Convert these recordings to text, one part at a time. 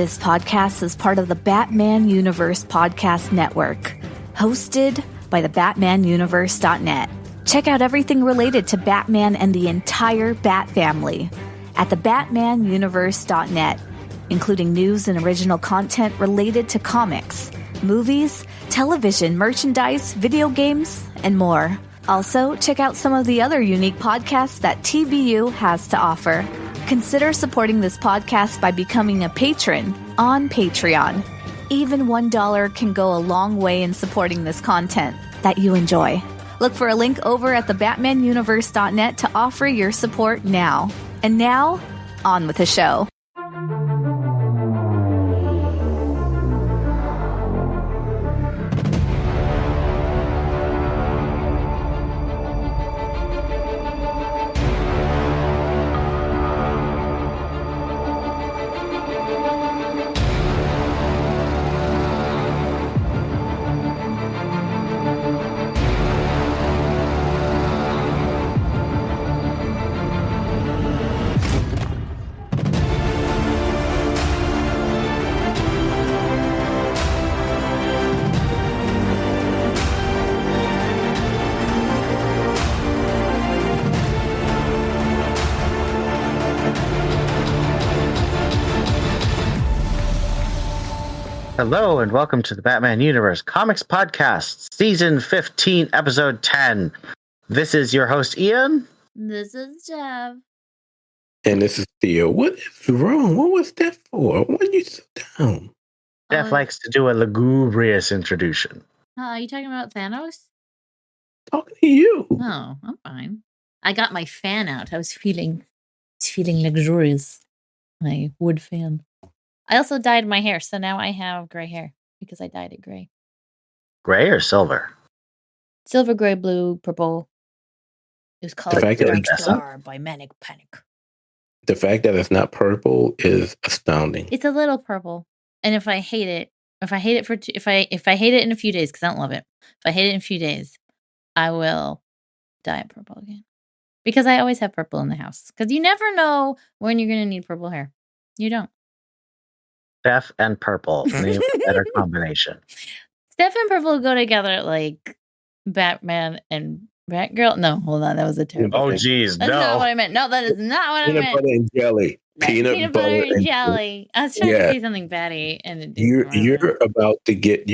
This podcast is part of the Batman Universe Podcast Network, hosted by the BatmanUniverse.net. Check out everything related to Batman and the entire Bat family at the BatmanUniverse.net, including news and original content related to comics, movies, television, merchandise, video games, and more. Also, check out some of the other unique podcasts that TBU has to offer. Consider supporting this podcast by becoming a patron on Patreon. Even $1 can go a long way in supporting this content that you enjoy. Look for a link over at the BatmanUniverse.net to offer your support now. And now, on with the show. Hello and welcome to the Batman Universe Comics Podcast, Season 15, Episode 10. This is your host, Ian. This is Jeff. And this is Theo. What is wrong? What was that for? Why did you sit down? Jeff likes to do a lugubrious introduction. Are you talking about Thanos? Talking to you. No, I'm fine. I got my fan out. I was feeling luxurious. My wood fan. I also dyed my hair, so now I have gray hair because I dyed it gray. Gray or silver? Silver, gray, blue, purple. It was called Dark Star by Manic Panic. The fact that it's not purple is astounding. It's a little purple, and if I hate it in a few days, because I don't love it, if I hate it in a few days, I will dye it purple again. Because I always have purple in the house. Because you never know when you're going to need purple hair. You don't. Steph and purple need a better combination. Steph and purple go together like Batman and Batgirl. No, hold on. That was a terrible thing. Geez, That's not what I meant. No, that is not what I meant. Peanut butter and jelly. Peanut butter and jelly. I was trying to say something batty, and it didn't. You're about to get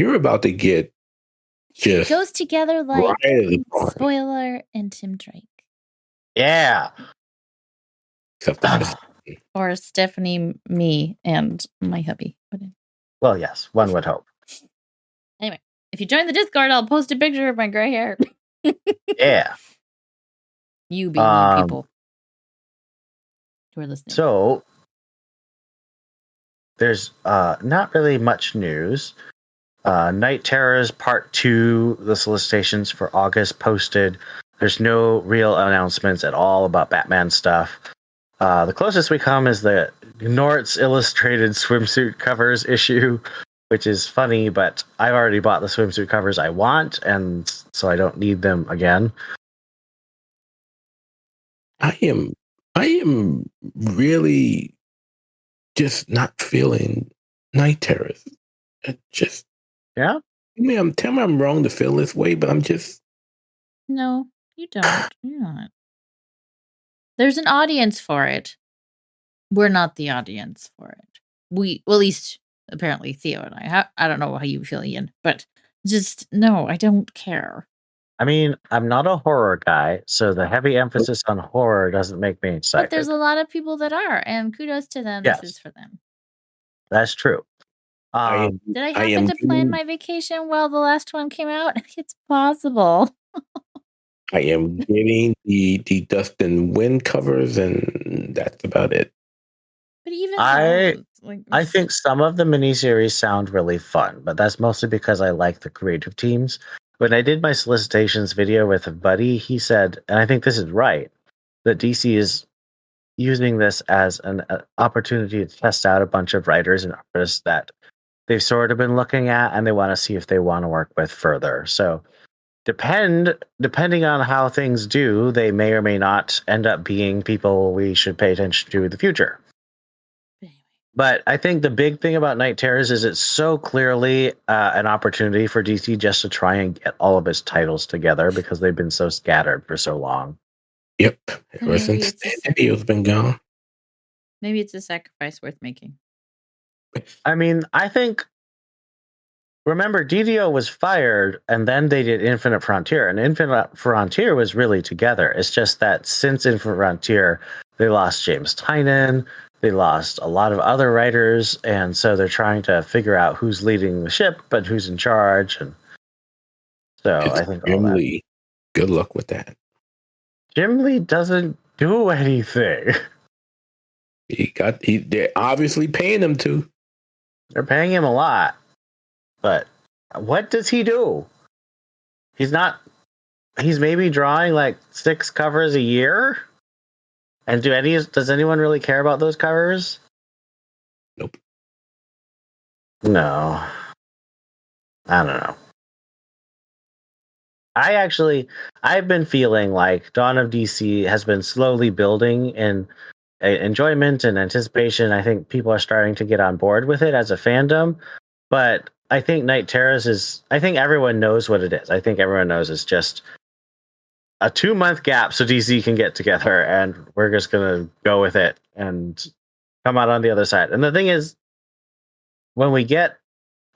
just it goes together like right Spoiler and Tim Drake. Yeah. Or Stephanie, me, and my hubby. Well, yes, one would hope. Anyway, if you join the Discord, I'll post a picture of my gray hair. Yeah. You being the people who are listening. So, there's not really much news. Night Terrors Part 2, the solicitations for August posted. There's no real announcements at all about Batman stuff. The closest we come is the Nort's Illustrated swimsuit covers issue, which is funny, but I've already bought the swimsuit covers I want, and so I don't need them again. I am really just not feeling Night Terrors. Yeah? Tell me I'm wrong to feel this way, but I'm just... No, you don't. You're not. There's an audience for it. We're not the audience for it. Well, at least apparently Theo and I don't know how you feel, Ian, but just no, I don't care. I mean, I'm not a horror guy, so the heavy emphasis on horror doesn't make me excited. But there's a lot of people that are, and kudos to them. Yes. This is for them. That's true. Did I happen to plan my vacation while the last one came out? It's possible. I am getting the Dust and Wind covers, and that's about it. But even I think some of the miniseries sound really fun, but that's mostly because I like the creative teams. When I did my solicitations video with a buddy, he said, and I think this is right, that DC is using this as an opportunity to test out a bunch of writers and artists that they've sort of been looking at, and they want to see if they want to work with further. So depending on how things do, they may or may not end up being people we should pay attention to in the future. But I think the big thing about Night Terrors is it's so clearly an opportunity for DC just to try and get all of its titles together because they've been so scattered for so long. Yep. Well, Ever maybe since it's a TBU's been gone. Maybe it's a sacrifice worth making. I mean, I think. Remember, DDO was fired, and then they did Infinite Frontier, and Infinite Frontier was really together. It's just that since Infinite Frontier, they lost James Tynion, they lost a lot of other writers, and so they're trying to figure out who's leading the ship, but who's in charge, and so It's I think all Jim that. Lee. Good luck with that. Jim Lee doesn't do anything. They're obviously paying him to. They're paying him a lot, but what does he do? He's maybe drawing like 6 covers a year. And does anyone really care about those covers? Nope. No. I don't know. I've been feeling like Dawn of DC has been slowly building in enjoyment and anticipation. I think people are starting to get on board with it as a fandom. But I think Night Terrace I think everyone knows what it is. I think everyone knows it's just a 2-month gap so DC can get together, and we're just going to go with it and come out on the other side. And the thing is, when we get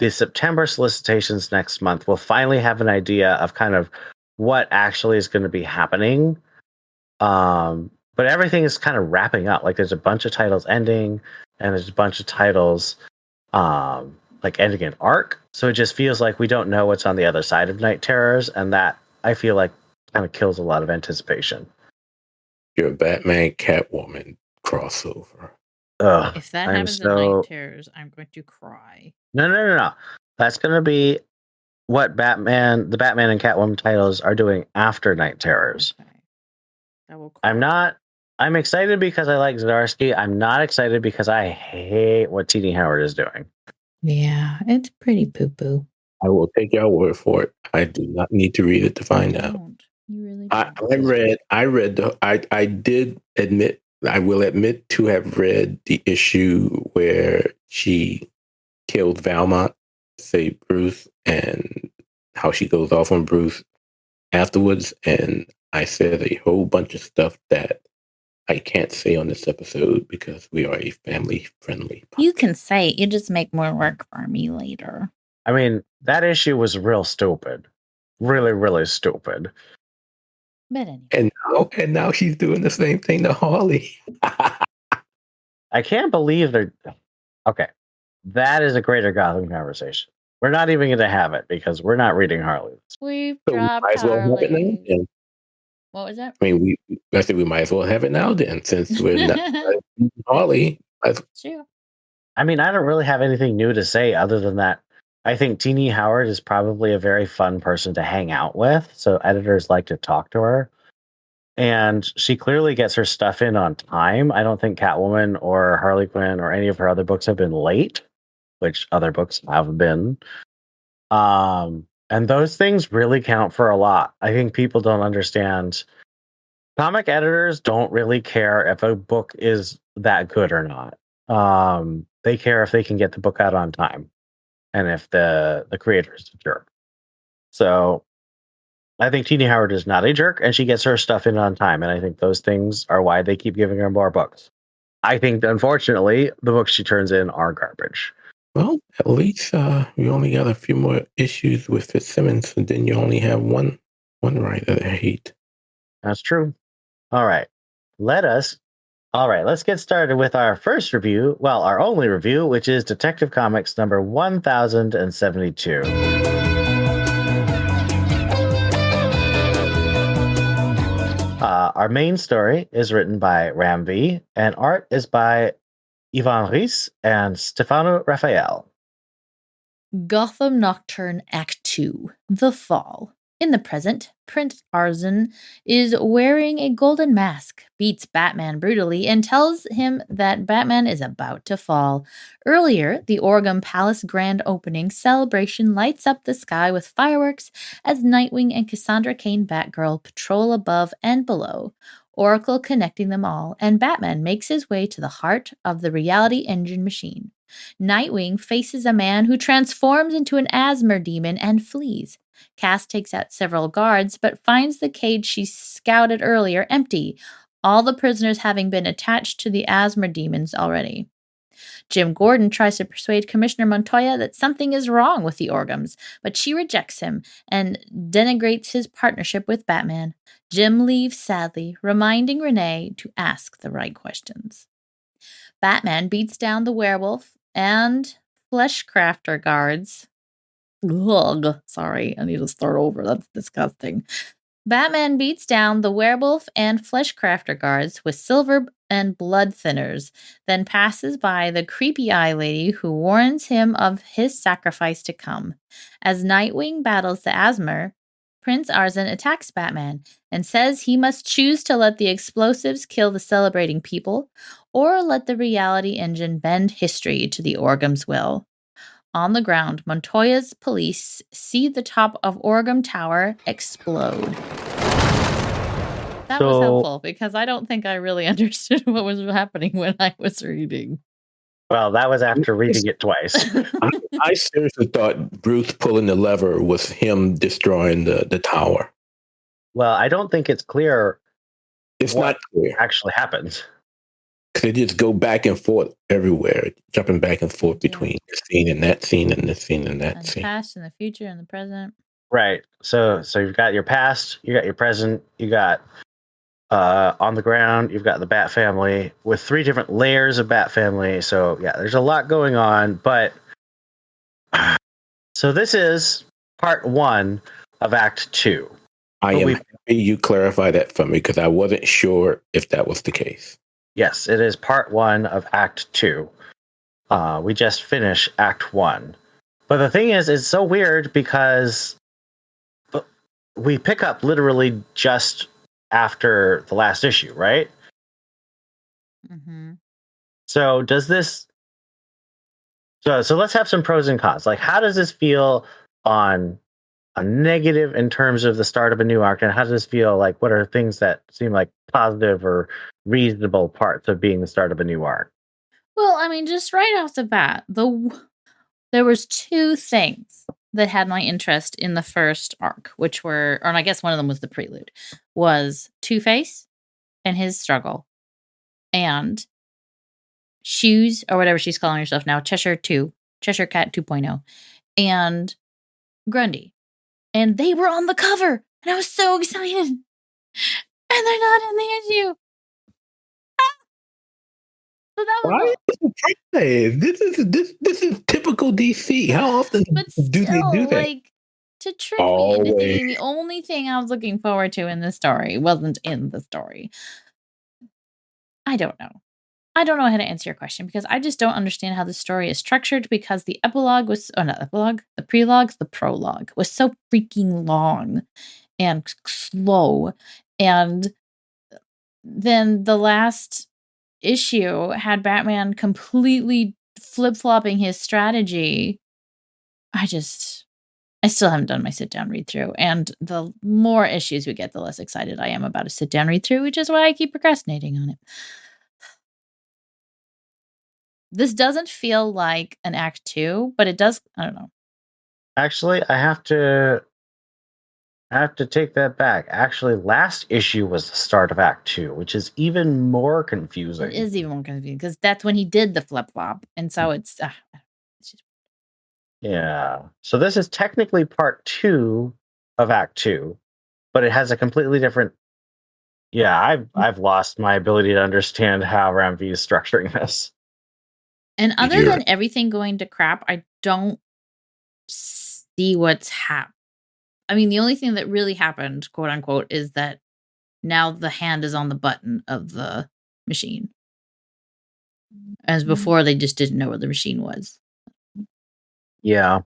the September solicitations next month, we'll finally have an idea of kind of what actually is going to be happening. But everything is kind of wrapping up. Like there's a bunch of titles ending, and there's a bunch of titles like ending an arc. So it just feels like we don't know what's on the other side of Night Terrors, and that I feel like kind of kills a lot of anticipation. You're a Batman Catwoman crossover. Ugh, If that I'm happens in Night Terrors, I'm going to cry. No. That's going to be what the Batman and Catwoman titles are doing after Night Terrors. Okay. I will cry. I'm excited because I like Zdarsky. I'm not excited because I hate what Tini Howard is doing. Yeah, it's pretty poo-poo. I will take your word for it. I do not need to read it to find out. You really don't. I did admit, I will admit to have read the issue where she killed Valmont, say Bruce, and how she goes off on Bruce afterwards. And I said a whole bunch of stuff that I can't say on this episode because we are a family-friendly podcast. You can say it. You just make more work for me later. I mean, that issue was real stupid. Really, really stupid. But anyway. And now she's doing the same thing to Harley. I can't believe they're... Okay. That is a greater Gotham conversation. We're not even going to have it because we're not reading Harley. We've So dropped we might as well have it now, then. What was that? I mean, I said we might as well have it now then, since we're not Harley. True. I mean, I don't really have anything new to say other than that. I think Tini Howard is probably a very fun person to hang out with, so editors like to talk to her. And she clearly gets her stuff in on time. I don't think Catwoman or Harley Quinn or any of her other books have been late, which other books have been. And those things really count for a lot. I think people don't understand. Comic editors don't really care if a book is that good or not. They care if they can get the book out on time and if the creator is a jerk. So I think Tini Howard is not a jerk, and she gets her stuff in on time. And I think those things are why they keep giving her more books. I think, unfortunately, the books she turns in are garbage. Well, at least you only got a few more issues with Fitzsimmons, and then you only have one writer that I hate. That's true. All right. Let's get started with our first review. Well, our only review, which is Detective Comics number 1072. Our main story is written by Ram V, and art is by Ivan Reis and Stefano Raphael. Gotham Nocturne Act 2, The Fall. In the present, Prince Arzon is wearing a golden mask, beats Batman brutally, and tells him that Batman is about to fall. Earlier, the Orgum Palace grand opening celebration lights up the sky with fireworks as Nightwing and Cassandra Cain Batgirl patrol above and below. Oracle connecting them all, and Batman makes his way to the heart of the reality engine machine. Nightwing faces a man who transforms into an asthma demon and flees. Cass takes out several guards, but finds the cage she scouted earlier empty, all the prisoners having been attached to the asthma demons already. Jim Gordon tries to persuade Commissioner Montoya that something is wrong with the Orgums, but she rejects him and denigrates his partnership with Batman. Jim leaves sadly, reminding Renee to ask the right questions. Batman beats down the werewolf and fleshcrafter guards. Ugh, sorry, I need to start over. That's disgusting. Batman beats down the werewolf and fleshcrafter guards with silver and blood thinners, then passes by the creepy eye lady who warns him of his sacrifice to come. As Nightwing battles the Asthma, Prince Arzan attacks Batman and says he must choose to let the explosives kill the celebrating people or let the reality engine bend history to the Orgum's will. On the ground, Montoya's police see the top of Orgum Tower explode. That was helpful because I don't think I really understood what was happening when I was reading. Well, that was after reading it twice. I seriously thought Bruce pulling the lever was him destroying the tower. Well, I don't think it's clear It's what not clear. actually happens. Because they just go back and forth everywhere, jumping back and forth between this scene and that scene and this scene and that And scene. the past and the future and the present. Right. So you've got your past, you got your present, you got on the ground, you've got the Bat family with 3 different layers of Bat family. So yeah, there's a lot going on. But so this is part 1 of Act 2. I am happy you clarify that for me because I wasn't sure if that was the case. Yes, it is part 1 of Act 2. We just finished Act 1. But the thing is, it's so weird because we pick up literally just after the last issue, right? Mm-hmm. So does this... So let's have some pros and cons. Like, how does this feel on a negative in terms of the start of a new arc? And how does this feel like, what are things that seem like positive or reasonable parts of being the start of a new arc? Well, I mean, just right off the bat, there was 2 things that had my interest in the first arc, which were, or I guess one of them was the prelude, was Two-Face and his struggle, and Shoes, or whatever she's calling herself now, Cheshire Cat 2.0, and Grundy. And they were on the cover, and I was so excited. And they're not in the issue. So that was This is typical DC. How often do they do that? Like, to trick me into thinking the only thing I was looking forward to in this story wasn't in the story. I don't know. I don't know how to answer your question because I just don't understand how the story is structured because the prologue was so freaking long and slow. And then the last issue had Batman completely flip-flopping his strategy. I still haven't done my sit-down read-through. And the more issues we get, the less excited I am about a sit-down read-through, which is why I keep procrastinating on it. This doesn't feel like an Act 2, but it does. I don't know. Actually, I have to take that back. Actually, last issue was the start of Act 2, which is even more confusing. It is even more confusing because that's when he did the flip-flop. And so it's just... Yeah. So this is technically part 2 of Act 2, but it has a completely different... Yeah, I've lost my ability to understand how Ramvi is structuring this. And other than everything going to crap, I don't see what's happened. I mean, the only thing that really happened, quote unquote, is that now the hand is on the button of the machine. As before, they just didn't know where the machine was. Yeah.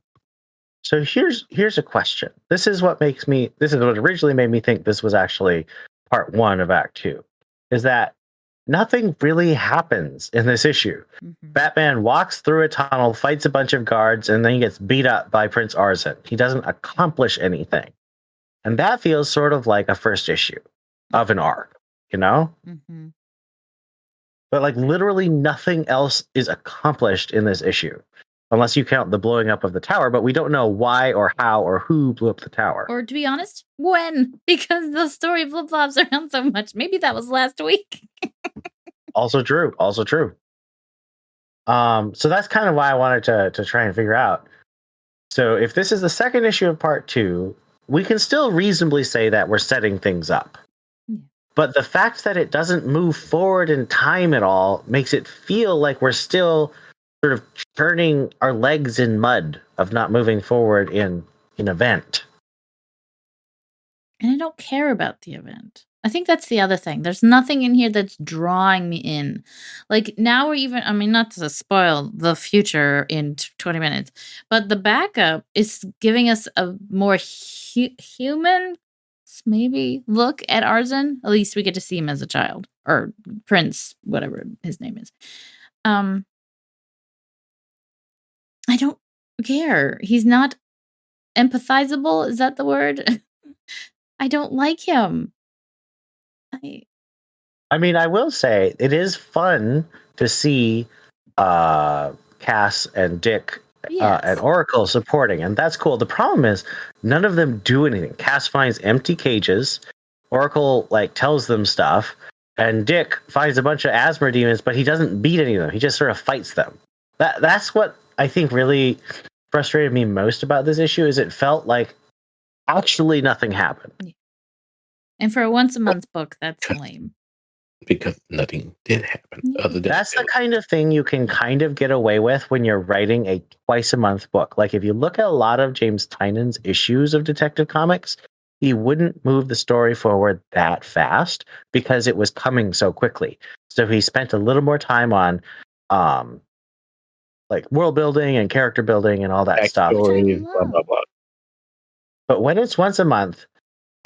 So here's a question. This is what originally made me think this was actually part 1 of Act 2. Is that nothing really happens in this issue. Mm-hmm. Batman walks through a tunnel, fights a bunch of guards, and then he gets beat up by Prince Arzan. He doesn't accomplish anything. And that feels sort of like a first issue of an arc. you know? Mm-hmm. But like literally nothing else is accomplished in this issue. Unless you count the blowing up of the tower, but we don't know why or how or who blew up the tower. Or to be honest, when? Because the story flip flops around so much. Maybe that was last week. Also true. Also true. So that's kind of why I wanted to try and figure out. So if this is the second issue of part 2, we can still reasonably say that we're setting things up. Yeah. But the fact that it doesn't move forward in time at all makes it feel like we're still sort of churning our legs in mud of not moving forward in an event. And I don't care about the event. I think that's the other thing. There's nothing in here that's drawing me in. Like now we're even, I mean, not to spoil the future in 20 minutes, but the backup is giving us a more human, maybe, look at Arzen. At least we get to see him as a child or Prince, whatever his name is. I don't care. He's not empathizable. Is that the word? I don't like him. I mean, I will say it is fun to see Cass and Dick Yes. and Oracle supporting, and that's cool. The problem is none of them do anything. Cass finds empty cages. Oracle like tells them stuff, and Dick finds a bunch of Asthma demons, but he doesn't beat any of them. He just sort of fights them. That's what I think really frustrated me most about this issue. Is it felt like actually nothing happened. And for a once a month book, that's lame. Because nothing did happen other than that's the kind of thing you can kind of get away with when you're writing a twice a month book. Like if you look at a lot of James Tynan's issues of Detective Comics, he wouldn't move the story forward that fast because it was coming so quickly. So he spent a little more time on like world building and character building and all that stuff. backstory, blah blah blah. But when it's once a month,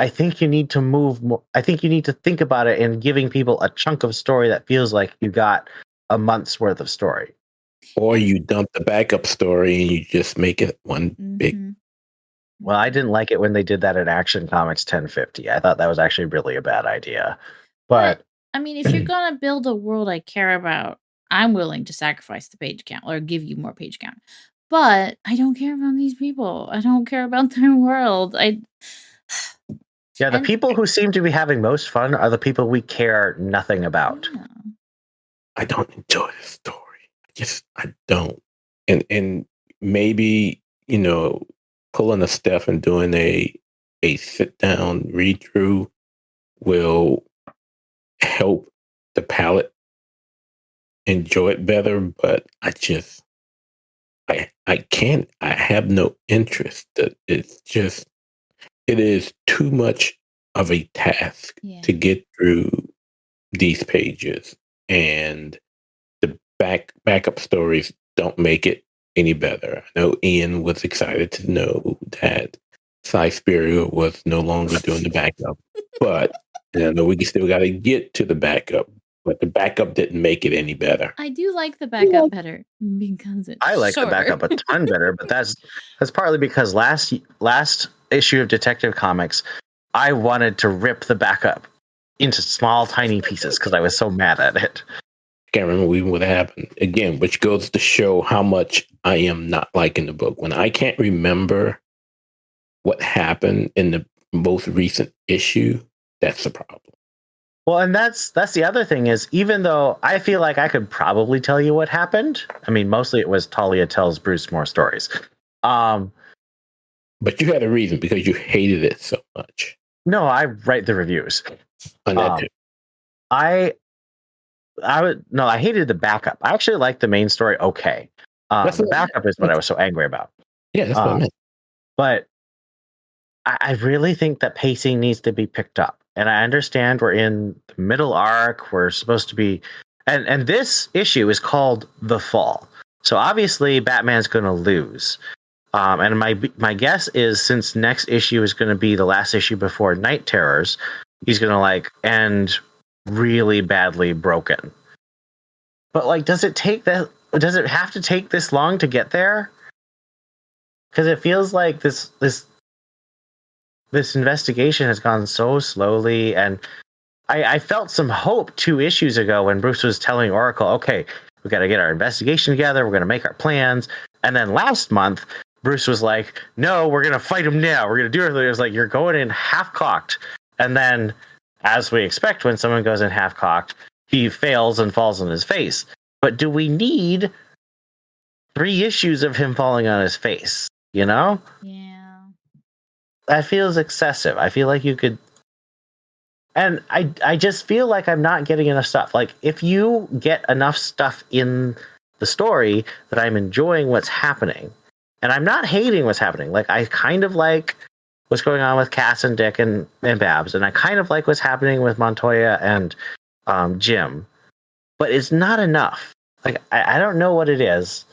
I think you need to move more. I think you need to think about it in giving people a chunk of story that feels like you got a month's worth of story. Or you dump the backup story and you just make it one big. Well, I didn't like it when they did that in Action Comics 1050. I thought that was actually really a bad idea. But I mean, if you're going to build a world I care about, I'm willing to sacrifice the page count or give you more page count. But I don't care about these people. I don't care about their world. the people who seem to be having most fun are the people we care nothing about. Yeah. I don't enjoy the story. I don't. And maybe, pulling a Steph and doing a sit down read through will help the palate enjoy it better, but I can't. I have no interest. It is too much of a task to get through these pages, and the backup stories don't make it any better. I know Ian was excited to know that Cyspiria was no longer doing the backup, but I know we still got to get to the backup. But the backup didn't make it any better. I do like the backup better because it's I like shorter. the backup a ton better, but that's partly because last issue of Detective Comics, I wanted to rip the backup into small, tiny pieces because I was so mad at it. I can't remember even what happened again, which goes to show how much I am not liking the book. When I can't remember what happened in the most recent issue, that's the problem. Well, and that's the other thing is, even though I feel like I could probably tell you what happened, I mean, mostly it was Talia tells Bruce more stories. But you had a reason because you hated it so much. No, I write the reviews. On that too. I hated the backup. I actually liked the main story. Okay. The backup is what I was so angry about. Yeah, that's what I meant. But I really think that pacing needs to be picked up. And I understand we're in the middle arc. We're supposed to be, and this issue is called The Fall. So obviously Batman's going to lose. And my guess is, since next issue is going to be the last issue before Night Terrors, he's going to end really badly broken. But does it have to take this long to get there? Because it feels like this investigation has gone so slowly, and I felt some hope 2 issues ago when Bruce was telling Oracle, okay, we got to get our investigation together. We're going to make our plans. And then last month, Bruce was like, no, we're going to fight him now. We're going to do everything. It was like, you're going in half cocked. And then, as we expect, when someone goes in half cocked, he fails and falls on his face. But do we need 3 issues of him falling on his face? You know? Yeah. That feels excessive. I feel like you could. And I just feel like I'm not getting enough stuff. Like, if you get enough stuff in the story that I'm enjoying what's happening, and I'm not hating what's happening. Like, I kind of like what's going on with Cass and Dick and Babs, and I kind of like what's happening with Montoya and Jim. But it's not enough. Like, I don't know what it is,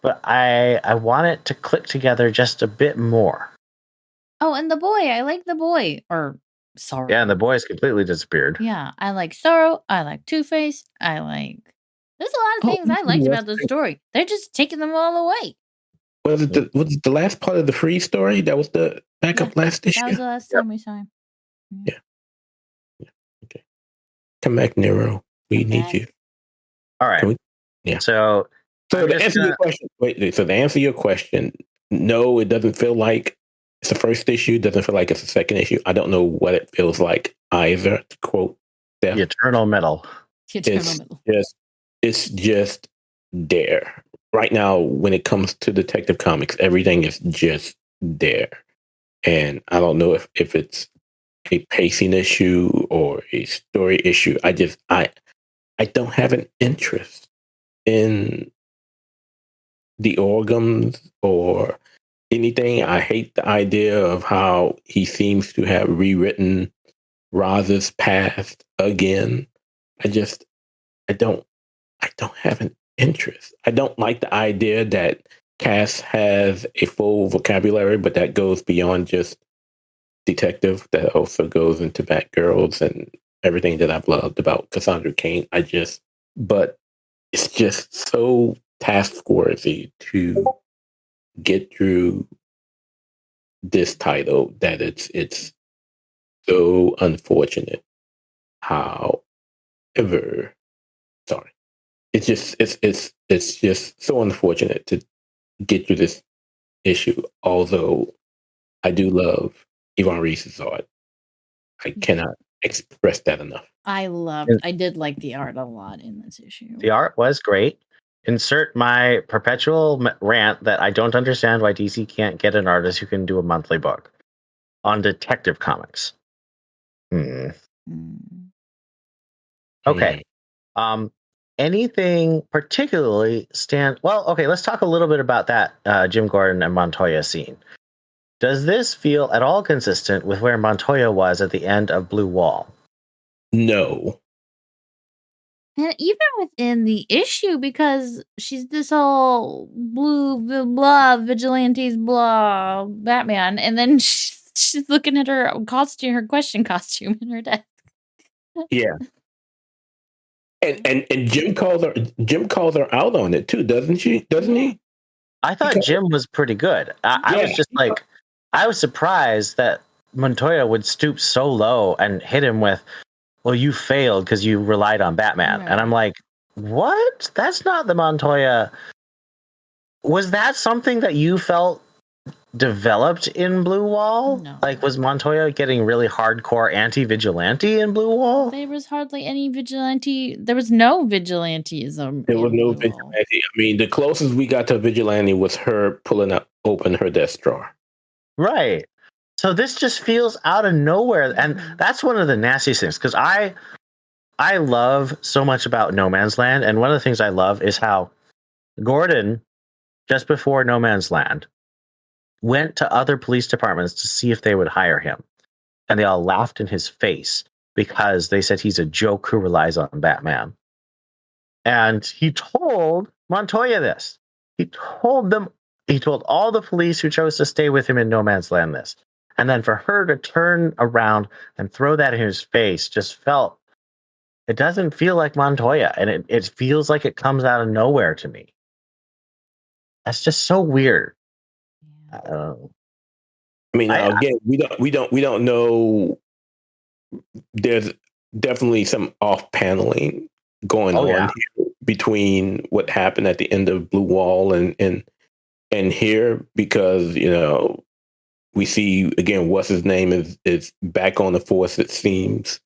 but I want it to click together just a bit more. Oh, and the boy. I like the boy. Or Sorrow. Yeah, and the boy's completely disappeared. Yeah, I like Sorrow. I like Two-Face. I like. There's a lot of things I liked about the story. They're just taking them all away. Was it the last part of the Free story? That was the backup last issue? That was the last time we saw him. Yeah. Okay. Come back, Nero. We Come need back. you. All right. Yeah. So to answer your question, so to answer your question, no, it doesn't feel like it's the first issue. It doesn't feel like it's the second issue. I don't know what it feels like either. To quote Steph, the Eternal Middle. It's just there right now. When it comes to Detective Comics, everything is just there, and I don't know if it's a pacing issue or a story issue. I don't have an interest in the organs or anything. I hate the idea of how he seems to have rewritten Raz's past again. I don't have an interest. I don't like the idea that Cass has a full vocabulary, but that goes beyond just detective. That also goes into Batgirls and everything that I've loved about Cassandra Cain. But it's just so task-worthy to get through this title that it's so unfortunate. However, sorry, it's just so unfortunate to get through this issue. Although I do love Yvonne Reese's art, I cannot express that enough. I did like the art a lot in this issue. The art was great. Insert my perpetual rant that I don't understand why DC can't get an artist who can do a monthly book on Detective Comics. Okay. Anything particularly well, okay, let's talk a little bit about that Jim Gordon and Montoya scene. Does this feel at all consistent with where Montoya was at the end of Blue Wall? No. And even within the issue, because she's this whole blah vigilantes blah Batman, and then she's looking at her costume, her question costume in her desk. Yeah. And Jim calls her out on it too, doesn't he? I thought Jim was pretty good. I was just like, I was surprised that Montoya would stoop so low and hit him with, well, you failed because you relied on Batman. Right. And I'm like, what? That's not the Montoya. Was that something that you felt developed in Blue Wall? No. Like, was Montoya getting really hardcore anti-vigilante in Blue Wall? There was hardly any vigilante. There was no vigilantism. There was no vigilante. I mean, the closest we got to vigilante was her pulling open her desk drawer. Right. So this just feels out of nowhere. And that's one of the nastiest things, because I love so much about No Man's Land. And one of the things I love is how Gordon, just before No Man's Land, went to other police departments to see if they would hire him. And they all laughed in his face because they said he's a joke who relies on Batman. And he told Montoya this. He told all the police who chose to stay with him in No Man's Land this. And then for her to turn around and throw that in his face it doesn't feel like Montoya. And it feels like it comes out of nowhere to me. That's just so weird. I mean, again, we don't know. There's definitely some off paneling going on here between what happened at the end of Blue Wall and here, because we see again what's his name is back on the force, it seems.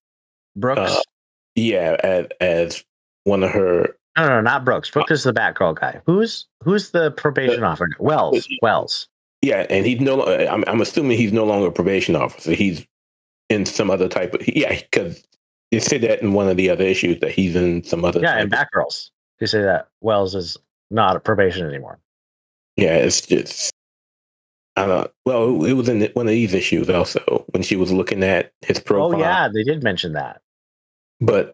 Brooks. As one of her. No, not Brooks. Brooks is the Batgirl guy. Who's the probation officer? Wells. Yeah, and he's no. I'm assuming he's no longer a probation officer. He's in some other type of. Yeah, because you said that in one of the other issues that he's in some other. Yeah, in Batgirls, you say that Wells is not a probation anymore. Yeah, it's just. I don't know. Well, it was in one of these issues also when she was looking at his profile. Oh yeah, they did mention that. But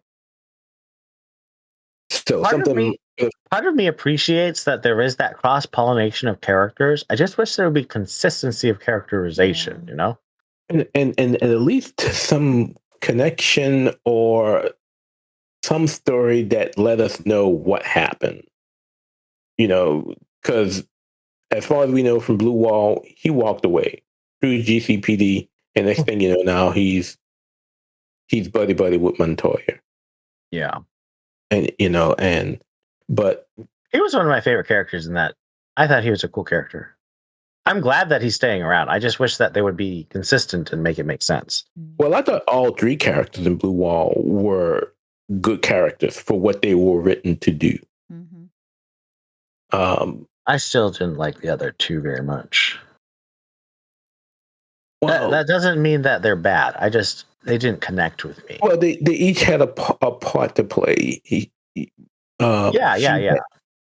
still, part of me appreciates that there is that cross-pollination of characters. I just wish there would be consistency of characterization, and at least some connection or some story that let us know what happened. Because as far as we know from Blue Wall, he walked away through GCPD, and next thing you know, now he's buddy with Montoya. Yeah, but he was one of my favorite characters in that. I thought he was a cool character. I'm glad that he's staying around. I just wish that they would be consistent and make it make sense. Well, I thought all three characters in Blue Wall were good characters for what they were written to do. Mm-hmm. I still didn't like the other two very much. Well, that doesn't mean that they're bad. They didn't connect with me. Well, they each had a part to play.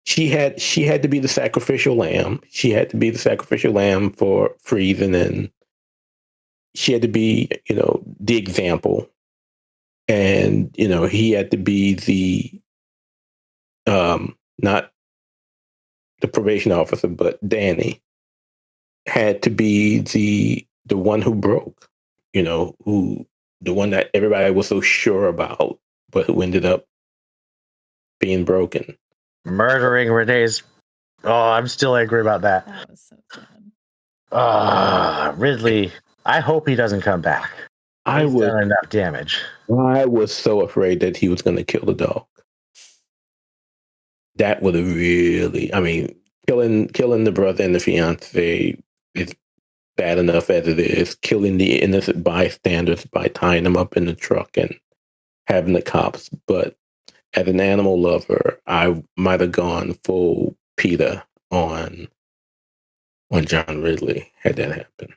She had to be the sacrificial lamb. She had to be the sacrificial lamb for Freeze, and she had to be, the example. And, he had to be the, not the probation officer, but Danny had to be the one who broke, the one that everybody was so sure about, but who ended up being broken. Murdering Renee's. Oh, I'm still angry about that. That was so sad. Ridley. I hope he doesn't come back. He's done enough damage. I was so afraid that he was going to kill the dog. That would have really. I mean, killing the brother and the fiance is bad enough as it is. Killing the innocent bystanders by tying them up in the truck and having the cops, but. As an animal lover, I might have gone full PETA on John Ridley had that happen.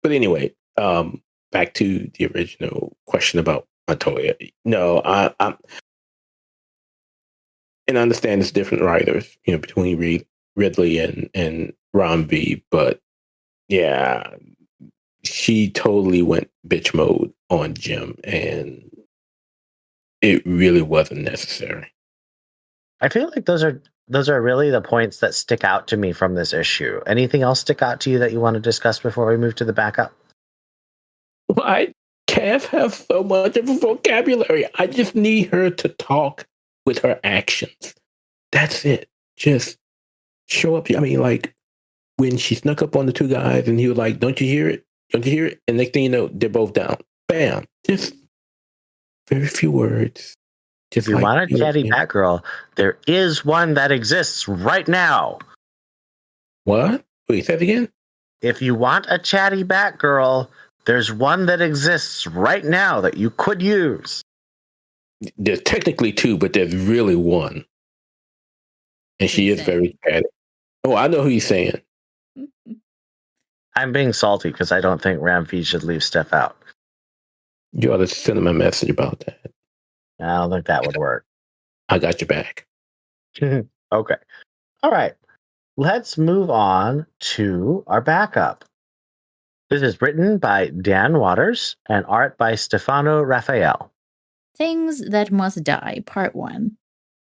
But anyway, back to the original question about Montoya. No, I understand it's different writers, between Ridley and Ron V. But yeah, she totally went bitch mode on Jim, and it really wasn't necessary. I feel like those are really the points that stick out to me from this issue. Anything else stick out to you that you want to discuss before we move to the backup? Why Cass has so much of a vocabulary? I just need her to talk with her actions. That's it. Just show up. I mean, like when she snuck up on the two guys and he was like, "Don't you hear it? Don't you hear it?" And next thing you know, they're both down. Bam. Just very few words. If you want a chatty Batgirl, there is one that exists right now. What? Wait, say that again? If you want a chatty Batgirl, there's one that exists right now that you could use. There's technically two, but there's really one. And she is very chatty. Oh, I know who he's saying. I'm being salty because I don't think Ramfee should leave Steph out. You ought to send him a message about that. I don't think that would work. I got your back. Okay. All right. Let's move on to our backup. This is written by Dan Waters and art by Stefano Raphael. Things That Must Die, Part 1.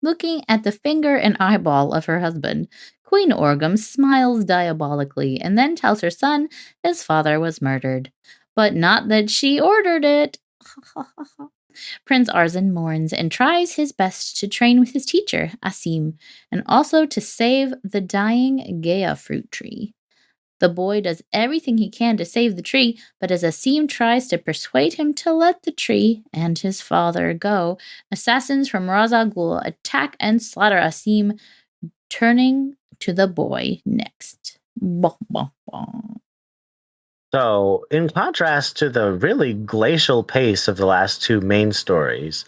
Looking at the finger and eyeball of her husband, Queen Orgum smiles diabolically and then tells her son his father was murdered. But not that she ordered it. Prince Arzin mourns and tries his best to train with his teacher, Asim, and also to save the dying Gaia fruit tree. The boy does everything he can to save the tree, but as Asim tries to persuade him to let the tree and his father go, assassins from Ra's al Ghul attack and slaughter Asim, turning to the boy next. Bah, bah, bah. So, in contrast to the really glacial pace of the last two main stories,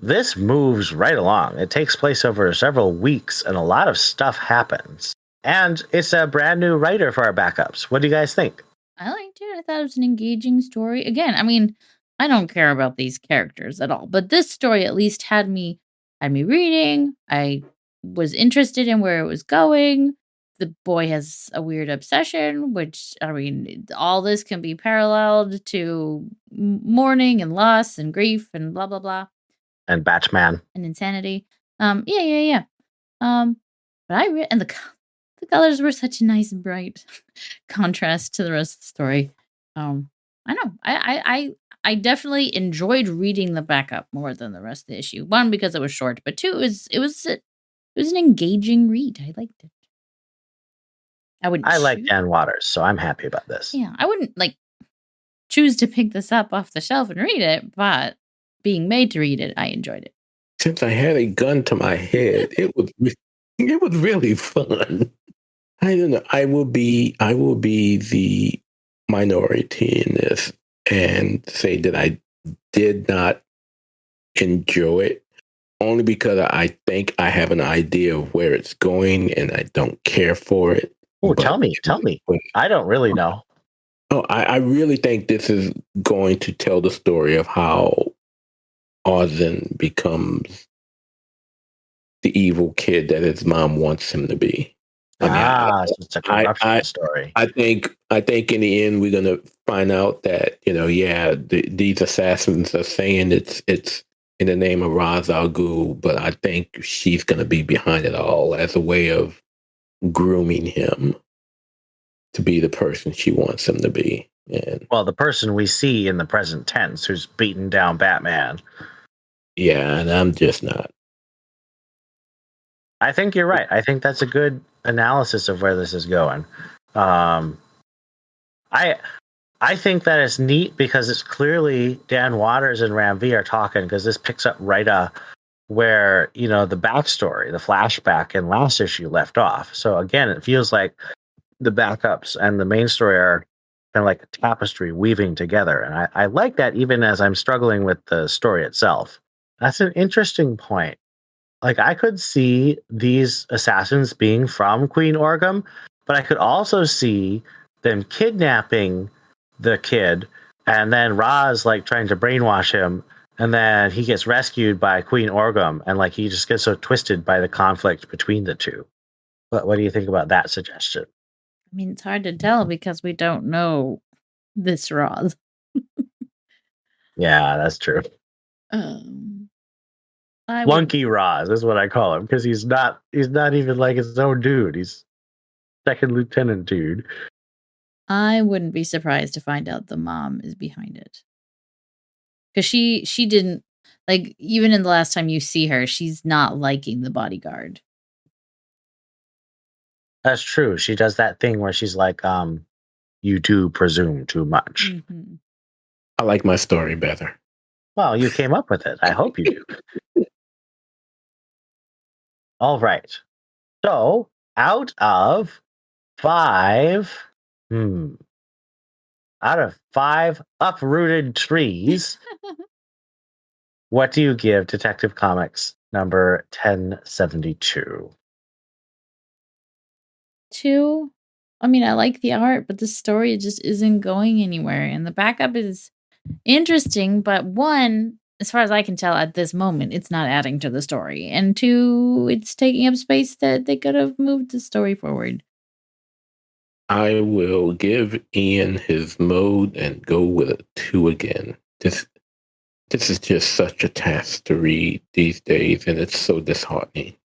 this moves right along. It takes place over several weeks, and a lot of stuff happens. And it's a brand new writer for our backups. What do you guys think? I liked it. I thought it was an engaging story. Again, I mean, I don't care about these characters at all, but this story at least had me reading. I was interested in where it was going. The boy has a weird obsession, which I mean, all this can be paralleled to mourning and loss and grief and blah blah blah And Batman. and insanity. Yeah. But and the colors were such a nice and bright contrast to the rest of the story. I know. I definitely enjoyed reading the backup more than the rest of the issue. One, because it was short, but two, it was an engaging read. I liked it. I like Dan Waters, so I'm happy about this. Yeah, I wouldn't choose to pick this up off the shelf and read it, but being made to read it, I enjoyed it. Since I had a gun to my head, it was really fun. I don't know. I will be the minority in this and say that I did not enjoy it, only because I think I have an idea of where it's going and I don't care for it. Oh, tell me. I don't really know. Oh, I really think this is going to tell the story of how Ozen becomes the evil kid that his mom wants him to be. So it's a corruption story. I think in the end we're gonna find out that these assassins are saying it's in the name of Ra's al Ghul, but I think she's gonna be behind it all as a way of grooming him to be the person she wants him to be. And the person we see in the present tense who's beaten down Batman. Yeah, and I'm just not. I think you're right. I think that's a good analysis of where this is going. I think that it's neat because it's clearly Dan Waters and Ram V are talking, because this picks up right where the backstory, the flashback in last issue left off. So again, it feels like the backups and the main story are kind of like a tapestry weaving together, and I like that, even as I'm struggling with the story itself. That's an interesting point. Like, I could see these assassins being from Queen Orgum, but I could also see them kidnapping the kid, and then Ra's trying to brainwash him, and then he gets rescued by Queen Orgum, and he just gets so twisted by the conflict between the two. What do you think about that suggestion? I mean, it's hard to tell because we don't know this Ra's. Yeah, that's true. Flunky Ra's is what I call him, because he's not even like his own dude. He's second lieutenant dude. I wouldn't be surprised to find out the mom is behind it, because she didn't even in the last time you see her, she's not liking the bodyguard. That's true. She does that thing where she's like, you do presume too much. Mm-hmm. I like my story better. Well, you came up with it. I hope you do. All right. So, out of 5 uprooted trees, what do you give Detective Comics number 1072? 2. I mean, I like the art, but the story just isn't going anywhere. And the backup is interesting, but 1, as far as I can tell at this moment, it's not adding to the story. And 2, it's taking up space that they could have moved the story forward. I will give Ian his mode and go with a 2 again. This is just such a task to read these days, and it's so disheartening.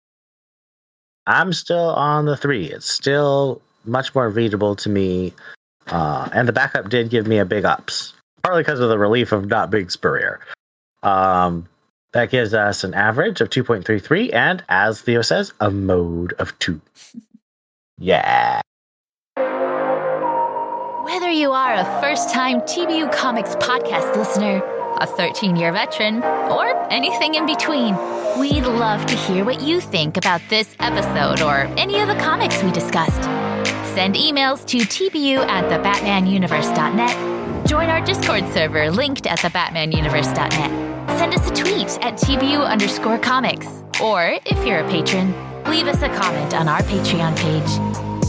I'm still on the 3. It's still much more readable to me. And the backup did give me a big ups, partly because of the relief of not being Spurrier. That gives us an average of 2.33, and as Theo says, a mode of 2. Yeah. Whether you are a first-time TBU Comics podcast listener, a 13-year veteran, or anything in between, we'd love to hear what you think about this episode or any of the comics we discussed. Send emails to tbu@thebatmanuniverse.net. Join our Discord server linked at thebatmanuniverse.net. Send us a tweet at TBU_comics. Or, if you're a patron, leave us a comment on our Patreon page.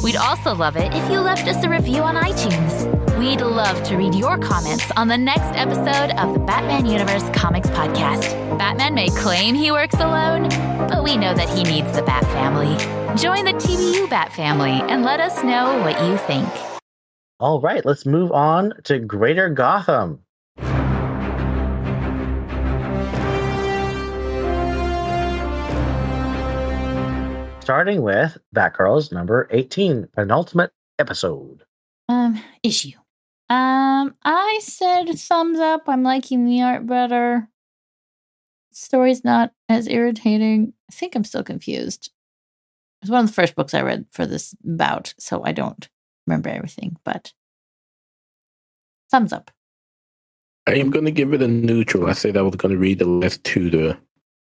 We'd also love it if you left us a review on iTunes. We'd love to read your comments on the next episode of the Batman Universe Comics Podcast. Batman may claim he works alone, but we know that he needs the Bat Family. Join the TBU Bat Family and let us know what you think. All right, let's move on to Greater Gotham. Starting with Batgirl's number 18, penultimate episode. Issue. I said thumbs up. I'm liking the art better. Story's not as irritating. I think I'm still confused. It's one of the first books I read for this bout, so I don't remember everything, but thumbs up. I am going to give it a neutral. I said I was going to read the last two to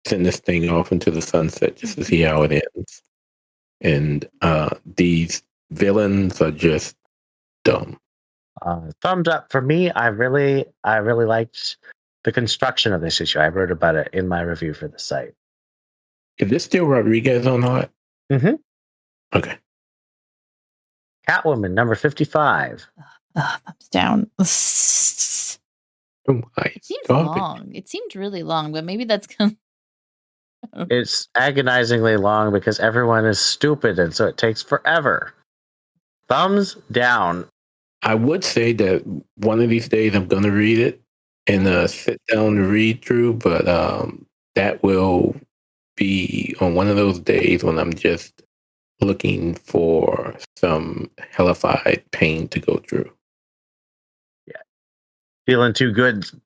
send this thing off into the sunset just to see how it ends. And these villains are just dumb. Thumbs up for me. I really liked the construction of this issue. I wrote about it in my review for the site. Is this still Rodriguez on art? Mm-hmm. Okay. Catwoman, number 55. Thumbs down. Oh my, It seems long. It seemed really long, but maybe that's It's agonizingly long because everyone is stupid, and so it takes forever. Thumbs down. I would say that one of these days I'm going to read it and sit down to read through, but that will be on one of those days when I'm just looking for some hellified pain to go through. Yeah. Feeling too good, so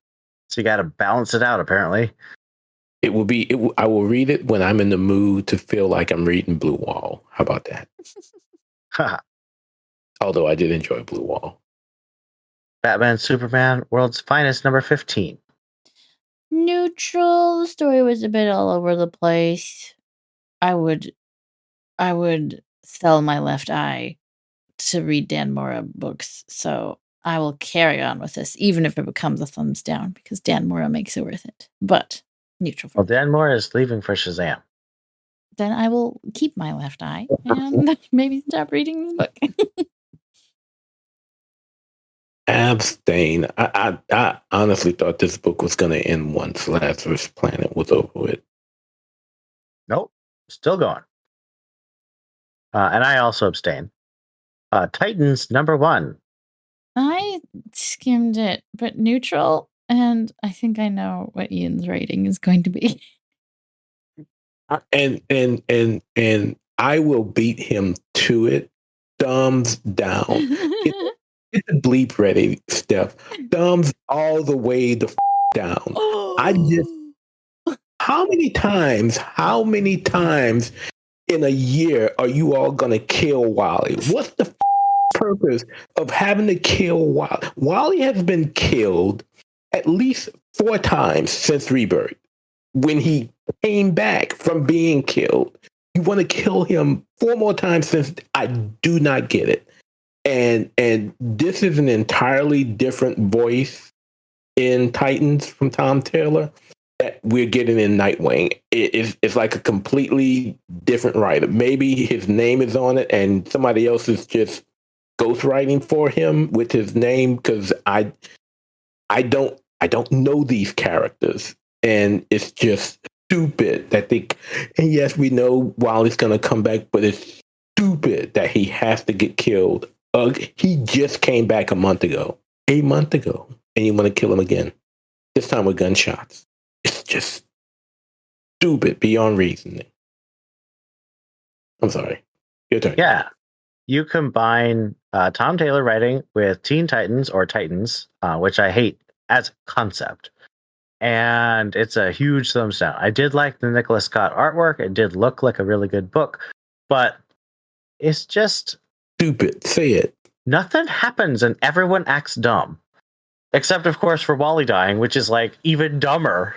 you got to balance it out, apparently. I will read it when I'm in the mood to feel like I'm reading Blue Wall. How about that? Although I did enjoy Blue Wall. Batman, Superman, World's Finest, number 15. neutral. The story was a bit all over the place. I would sell my left eye to read Dan Mora books, so I will carry on with this, even if it becomes a thumbs down, because Dan Mora makes it worth it. But neutral. Well, Dan Mora is leaving for Shazam. Then I will keep my left eye and maybe stop reading this book. Abstain. I honestly thought this book was going to end once Lazarus Planet was over with. Nope, still going. And I also abstain. Titans, number 1. I skimmed it, but neutral, and I think I know what Ian's rating is going to be. And I will beat him to it. Thumbs down. Get the bleep ready, Steph. Thumbs all the way the down. How many times in a year are you all gonna kill Wally? What's the purpose of having to kill Wally? Wally has been killed at least 4 times since Rebirth. When he came back from being killed, you want to kill him 4 more times since. I do not get it. And this is an entirely different voice in Titans from Tom Taylor that we're getting in Nightwing. It's like a completely different writer. Maybe his name is on it and somebody else is just ghostwriting for him with his name, because I don't know these characters, and it's just stupid that they. And yes, we know Wally's gonna come back, but it's stupid that he has to get killed. He just came back a month ago, and you want to kill him again, this time with gunshots. It's just stupid beyond reasoning. I'm sorry. Your turn. Yeah. You combine Tom Taylor writing with Teen Titans or Titans, which I hate as a concept. And it's a huge thumbs down. I did like the Nicholas Scott artwork. It did look like a really good book, but it's just stupid. Say it. nothing happens and everyone acts dumb. Except, of course, for Wally dying, which is like even dumber.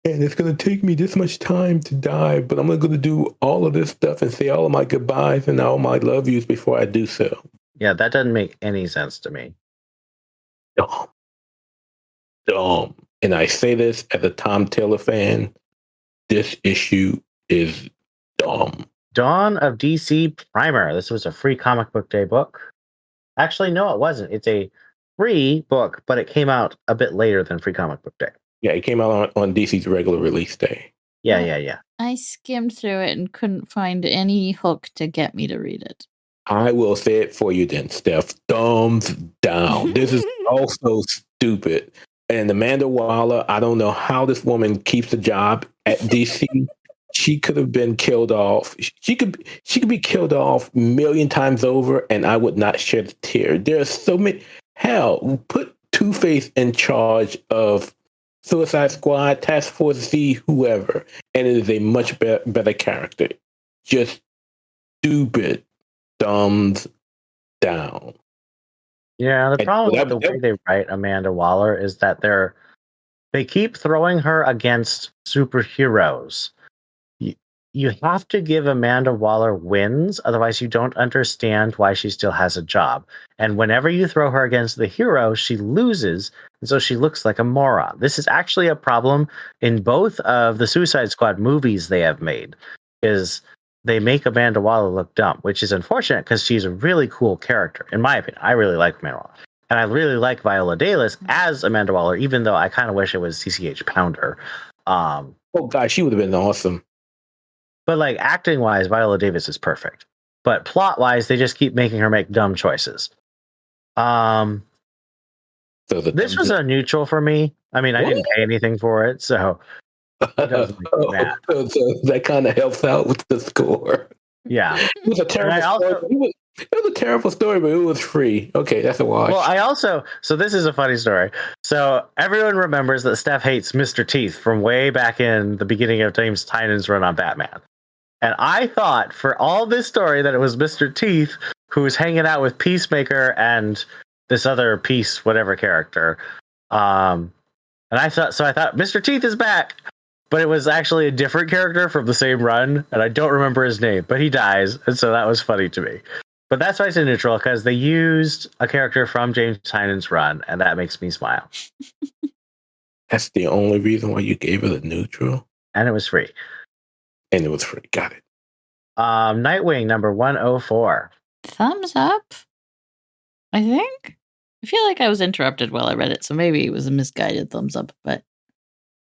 And it's going to take me this much time to die, but I'm going to do all of this stuff and say all of my goodbyes and all my love yous before I do so. Yeah, that doesn't make any sense to me. Dumb. Dumb. And I say this as a Tom Taylor fan. This issue is dumb. Dawn of DC Primer. This was a free comic book day book. Actually, no, it wasn't. It's a free book, but it came out a bit later than free comic book day. Yeah, it came out on DC's regular release day. Yeah. I skimmed through it and couldn't find any hook to get me to read it. I will say it for you then, Steph. Thumbs down. This is also stupid. And Amanda Waller, I don't know how this woman keeps a job at DC. She could have been killed off. She could be killed off a million times over, and I would not shed a tear. There are so many. Hell, put Two-Face in charge of Suicide Squad, Task Force Z, whoever, and it is a much better character. Just stupid. Thumbs down. Yeah, the problem with the way they write Amanda Waller is that they keep throwing her against superheroes. You have to give Amanda Waller wins, otherwise you don't understand why she still has a job. And whenever you throw her against the hero, she loses, and so she looks like a moron. This is actually a problem in both of the Suicide Squad movies they have made, is they make Amanda Waller look dumb, which is unfortunate because she's a really cool character, in my opinion. I really like Amanda Waller. And I really like Viola Davis as Amanda Waller, even though I kind of wish it was CCH Pounder. Oh, God, she would have been awesome. But like acting wise, Viola Davis is perfect. But plot wise, they just keep making her make dumb choices. So this was a neutral for me. I mean, I didn't pay anything for it, so it doesn't make me mad. So that kind of helps out with the score. Yeah, it was a terrible story. It was a terrible story, but it was free. Okay, that's a watch. Well, so this is a funny story. So everyone remembers that Steph hates Mr. Teeth from way back in the beginning of James Tynan's run on Batman. And I thought for all this story that it was Mr. Teeth who was hanging out with Peacemaker and this other whatever character. And I thought Mr. Teeth is back, but it was actually a different character from the same run, and I don't remember his name, but he dies, and so that was funny to me. But that's why it's a neutral, because they used a character from James Tynan's run, and that makes me smile. That's the only reason why you gave it a neutral? And it was free. Got it. Nightwing number 104. Thumbs up, I think. I feel like I was interrupted while I read it, so maybe it was a misguided thumbs up, but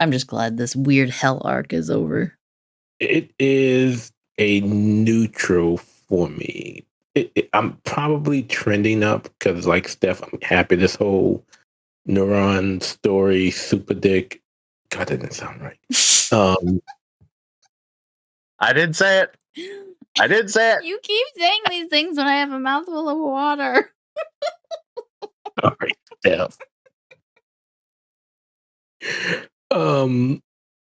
I'm just glad this weird hell arc is over. It is a neutral for me. I'm probably trending up because, like Steph, I'm happy this whole Neuron story, Super Dick. God, that didn't sound right. I didn't say it. You keep saying these things when I have a mouthful of water. All right, Steph. God,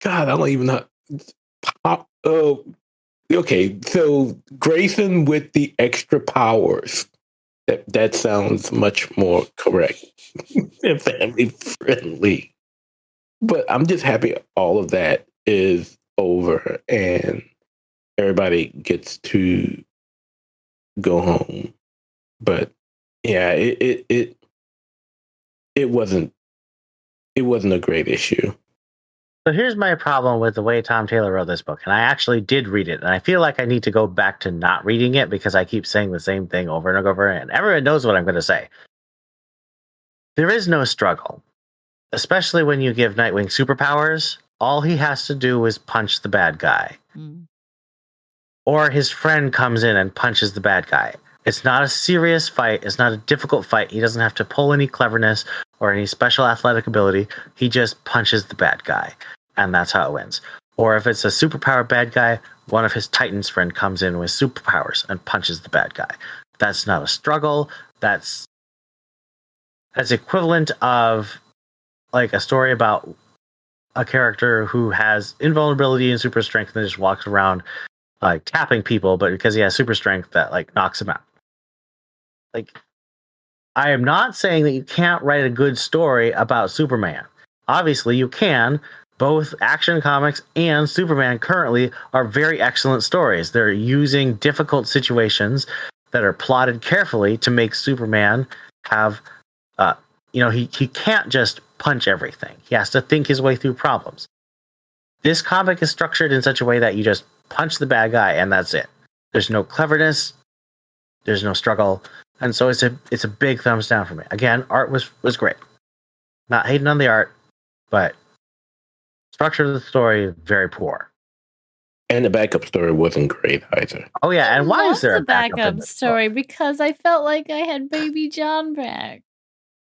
I don't even know. Oh, okay. So Grayson with the extra powers. That sounds much more correct and family friendly. But I'm just happy all of that is over and everybody gets to go home. But yeah, it wasn't a great issue. So here's my problem with the way Tom Taylor wrote this book. And I actually did read it. And I feel like I need to go back to not reading it because I keep saying the same thing over and over. And everyone knows what I'm going to say. There is no struggle, especially when you give Nightwing superpowers. All he has to do is punch the bad guy. Or his friend comes in and punches the bad guy. It's not a serious fight. It's not a difficult fight. He doesn't have to pull any cleverness or any special athletic ability. He just punches the bad guy, and that's how it wins. Or if it's a superpowered bad guy, one of his Titans friend comes in with superpowers and punches the bad guy. That's not a struggle. That's equivalent of like a story about a character who has invulnerability and super strength and just walks around like tapping people, but because he has super strength that like knocks him out. Like I am not saying that you can't write a good story about Superman. Obviously, you can. Both Action Comics and Superman currently are very excellent stories. They're using difficult situations that are plotted carefully to make Superman have, he can't just punch everything. He has to think his way through problems. This comic is structured in such a way that you just punch the bad guy and that's it. There's no cleverness. There's no struggle. And so it's a big thumbs down for me. Again, art was great. Not hating on the art, but structure of the story very poor. And the backup story wasn't great either. Oh yeah, and why is there a the backup in story? Because I felt like I had Baby John back.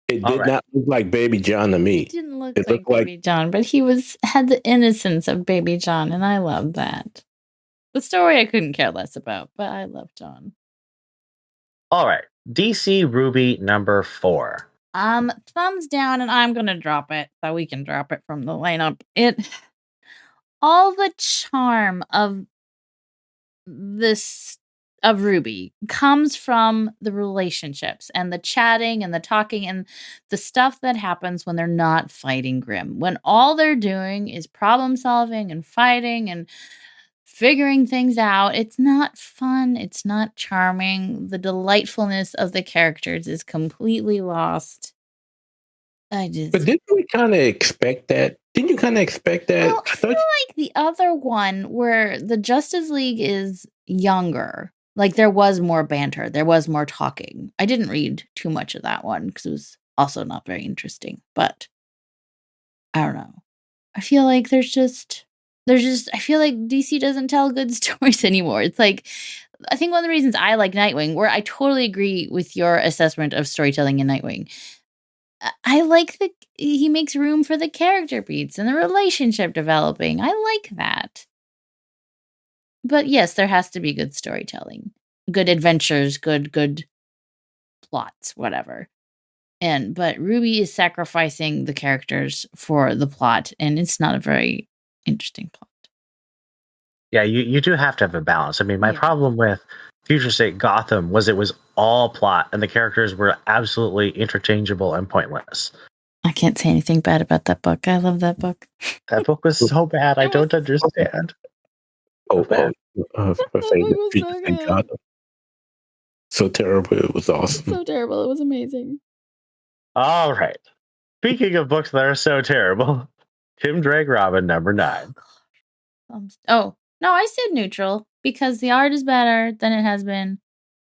It did not look like Baby John to me. It didn't look like Baby John, but he had the innocence of Baby John, and I love that. The story I couldn't care less about, but I love John. All right, DC Ruby number 4. Thumbs down, and I'm gonna drop it so we can drop it from the lineup. All the charm of Ruby comes from the relationships and the chatting and the talking and the stuff that happens when they're not fighting Grimm. When all they're doing is problem solving and fighting and figuring things out, it's not fun. It's not charming. The delightfulness of the characters is completely lost. But didn't we kind of expect that? Didn't you kind of expect that? Well, I feel like the other one where the Justice League is younger, like there was more banter, there was more talking. I didn't read too much of that one because it was also not very interesting. But I don't know. I feel like I feel like DC doesn't tell good stories anymore. It's like, I think one of the reasons I like Nightwing, where I totally agree with your assessment of storytelling in Nightwing. I like he makes room for the character beats and the relationship developing. I like that. But yes, there has to be good storytelling, good adventures, good plots, whatever. But Ruby is sacrificing the characters for the plot, and it's not a very interesting plot. Yeah, you do have to have a balance. I mean, my problem with Future State Gotham was it was all plot, and the characters were absolutely interchangeable and pointless. I can't say anything bad about that book. I love that book. That book was so bad. I don't understand. Future State Gotham. So terrible. It was awesome. So terrible. It was amazing. All right. Speaking of books that are so terrible, Tim Drake Robin number 9. Oh, no, I said neutral because the art is better than it has been.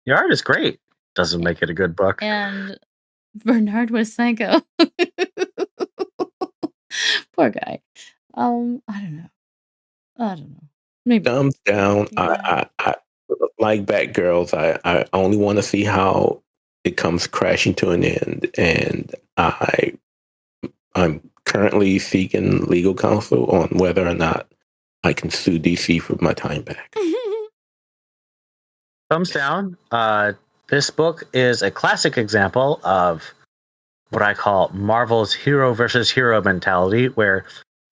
The art is great. Doesn't make it a good book. And Bernard was psycho. Poor guy. I don't know. Maybe thumbs down. Yeah. I like Batgirls. I only want to see how it comes crashing to an end, and I'm currently seeking legal counsel on whether or not I can sue DC for my time back. Thumbs down. This book is a classic example of what I call Marvel's hero versus hero mentality, where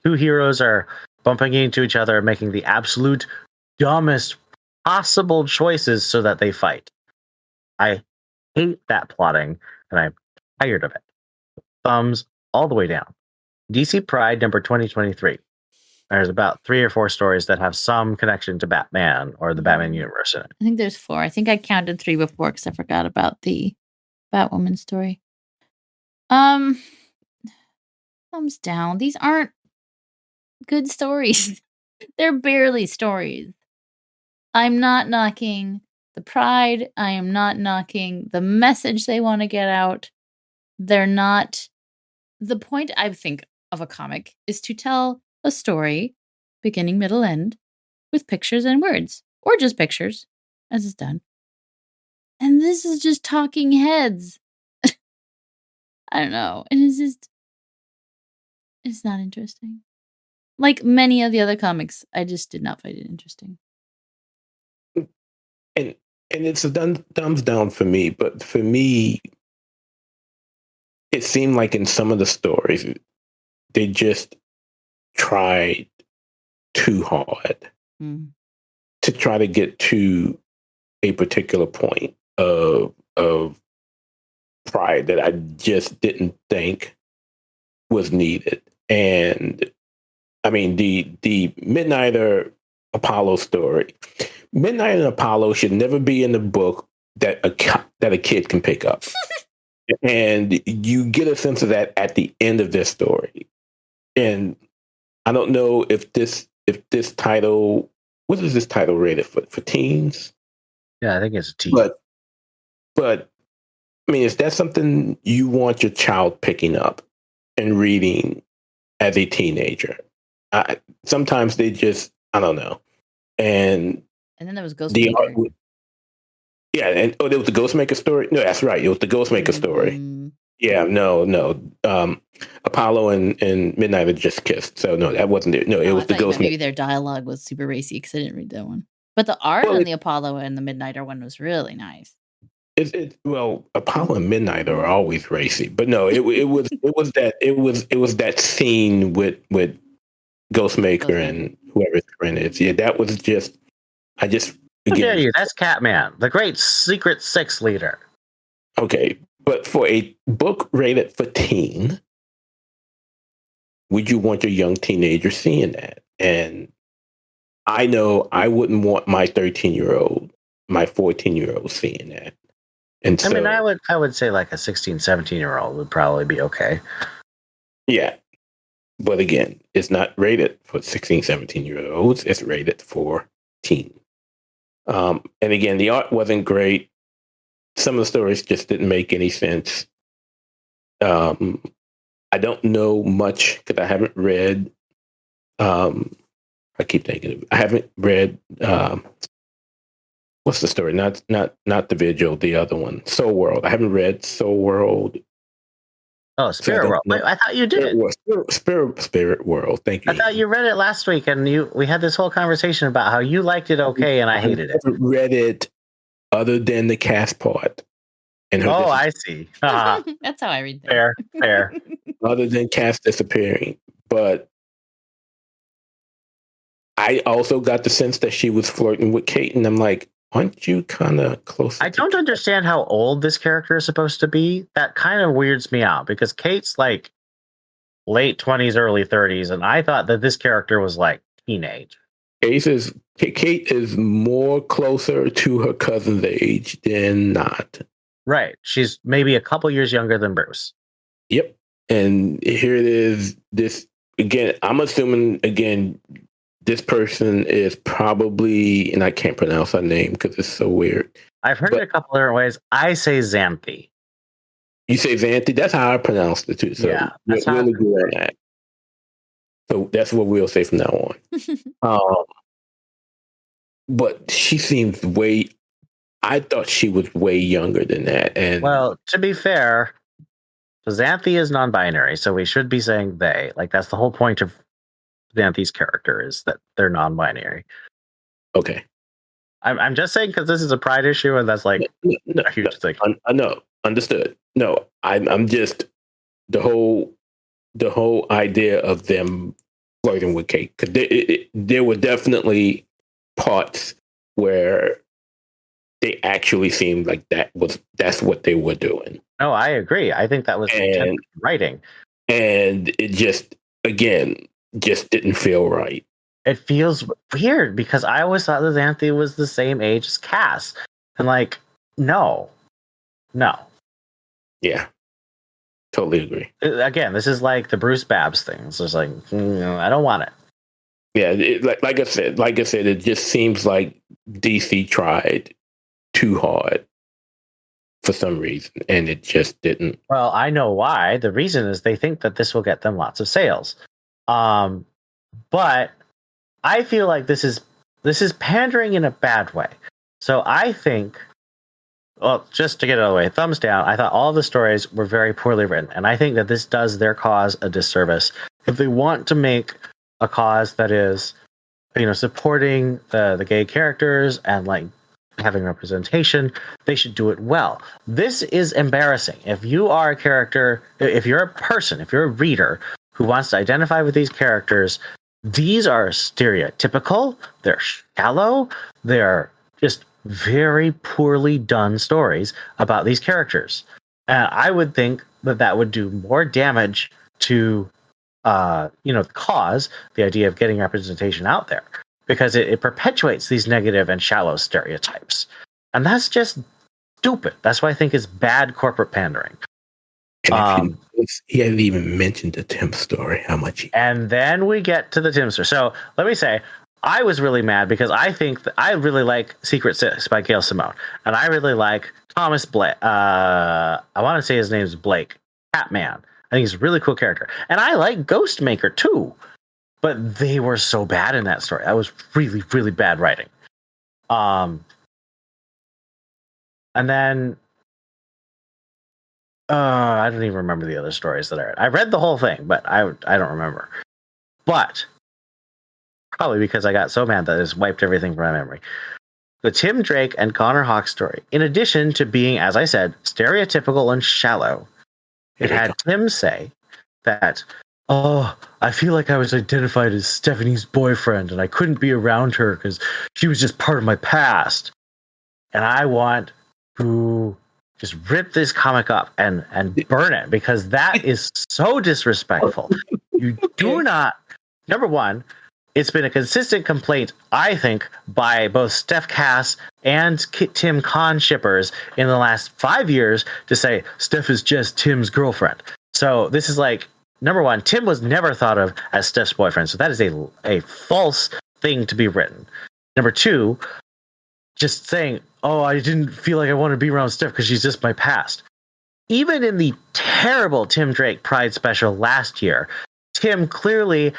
two heroes are bumping into each other, making the absolute dumbest possible choices so that they fight. I hate that plotting, and I'm tired of it. Thumbs all the way down. DC Pride number 2023. There's about 3 or 4 stories that have some connection to Batman or the Batman universe in it. I think there's 4. I think I counted 3 before because I forgot about the Batwoman story. Thumbs down. These aren't good stories. They're barely stories. I'm not knocking the pride. I am not knocking the message they want to get out. They're not. The point, I think, of a comic is to tell a story, beginning, middle, end, with pictures and words, or just pictures, as it's done. And this is just talking heads. I don't know. And it's not interesting. Like many of the other comics, I just did not find it interesting. And it's a thumbs down for me, but for me, it seemed like in some of the stories, they just tried too hard to try to get to a particular point of pride tried that I just didn't think was needed. And I mean, the Midnighter Apollo story. Midnight and Apollo should never be in the book that a kid can pick up. And you get a sense of that at the end of this story. And I don't know if this title, what is this title rated for teens? Yeah, I think it's a teen. But I mean, is that something you want your child picking up and reading as a teenager? Sometimes they just, I don't know. And then there was Ghostmaker. And there was the Ghostmaker story. No, that's right. It was the Ghostmaker story. Yeah, no. Apollo and Midnight had just kissed, so no, that wasn't it. No, it was the Ghostmaker. Maybe their dialogue was super racy because I didn't read that one. But the art on the Apollo and the Midnighter one was really nice. Apollo and Midnight are always racy, but no, it was that scene with Ghostmaker and whoever his friend is. Yeah, that was just that's Catman, the great secret six leader. Okay, but for a book rated for teen, would you want your young teenager seeing that? And I know I wouldn't want my 13-year-old, my 14-year-old seeing that. And so, I mean, I would say like a 16, 17-year-old would probably be okay. Yeah. But again, it's not rated for 16, 17-year-olds. It's rated for teen. And again, the art wasn't great. Some of the stories just didn't make any sense. I don't know much because I haven't read. I keep thinking I haven't read. What's the story? Not the Vigil, the other one, Soul World. I haven't read Soul World. Oh, Spirit World. Wait, I thought you did. Spirit World. Thank you. I thought you read it last week, and we had this whole conversation about how you liked it okay, and I hated it. I haven't read it other than the cast part. And I see. That's how I read that. Fair. Other than Cass disappearing, but I also got the sense that she was flirting with Kate, and I'm like, aren't you kind of close? I don't understand how old this character is supposed to be. That kind of weirds me out because Kate's like late 20s, early 30s, and I thought that this character was like teenage. Kate is more closer to her cousin's age than not. Right. She's maybe a couple years younger than Bruce. Yep. And here it is. This again, I'm assuming this person is probably, and I can't pronounce her name because it's so weird. I've heard it a couple different ways. I say Xanthi. You say Xanthi? That's how I pronounced it too. So yeah, we'll agree on that. So that's what we'll say from now on. But she seems I thought she was way younger than that. And well, to be fair, Xanthi is non-binary, so we should be saying they. Like that's the whole point of Xanthi's character is that they're non-binary. Okay. I'm just saying because this is a pride issue, and that's like a huge thing. I know, understood. No, I'm just the whole idea of them flirting with Kate, because there were definitely parts where they actually seemed like that's what they were doing. No, I agree. I think that was writing, and it just didn't feel right. It feels weird because I always thought that Xanthi was the same age as Cass, and like, no. Yeah, totally agree. Again, this is like the Bruce Babs thing. It's just like, I don't want it. Yeah, like I said, it just seems like DC tried too hard for some reason, and it just didn't. Well, I know why. The reason is they think that this will get them lots of sales. But I feel like this is pandering in a bad way. So I think, well, just to get it out of the way, thumbs down. I thought all of the stories were very poorly written, and I think that this does their cause a disservice. If they want to make a cause that is, supporting the gay characters and like having representation, they should do it well. This is embarrassing. If you are a character, if you're a person, if you're a reader who wants to identify with these characters, these are stereotypical, they're shallow, they're just very poorly done stories about these characters. I would think that would do more damage to, the cause, the idea of getting representation out there, because it perpetuates these negative and shallow stereotypes. And that's just stupid. That's why I think it's bad corporate pandering. And he hasn't even mentioned the Tim story, how much And then we get to the Tim story. So let me say, I was really mad because I think I really like Secret Six by Gail Simone. And I really like Thomas Blake. I want to say his name's Blake. Catman. I think he's a really cool character. And I like Ghostmaker too. But they were so bad in that story. That was really, really bad writing. And then I don't even remember the other stories that I read. I read the whole thing, but I don't remember. But probably because I got so mad that it just wiped everything from my memory. The Tim Drake and Connor Hawke story, in addition to being, as I said, stereotypical and shallow, it had Tim say that, "Oh, I feel like I was identified as Stephanie's boyfriend and I couldn't be around her because she was just part of my past." And I want to just rip this comic up and burn it, because that is so disrespectful. You do not, number one, it's been a consistent complaint, I think, by both Steph Cass and Tim Khan shippers in the last 5 years to say Steph is just Tim's girlfriend. So this is like, number one, Tim was never thought of as Steph's boyfriend. So that is a false thing to be written. Number two, just saying, "Oh, I didn't feel like I wanted to be around Steph because she's just my past." Even in the terrible Tim Drake Pride special last year, Tim clearly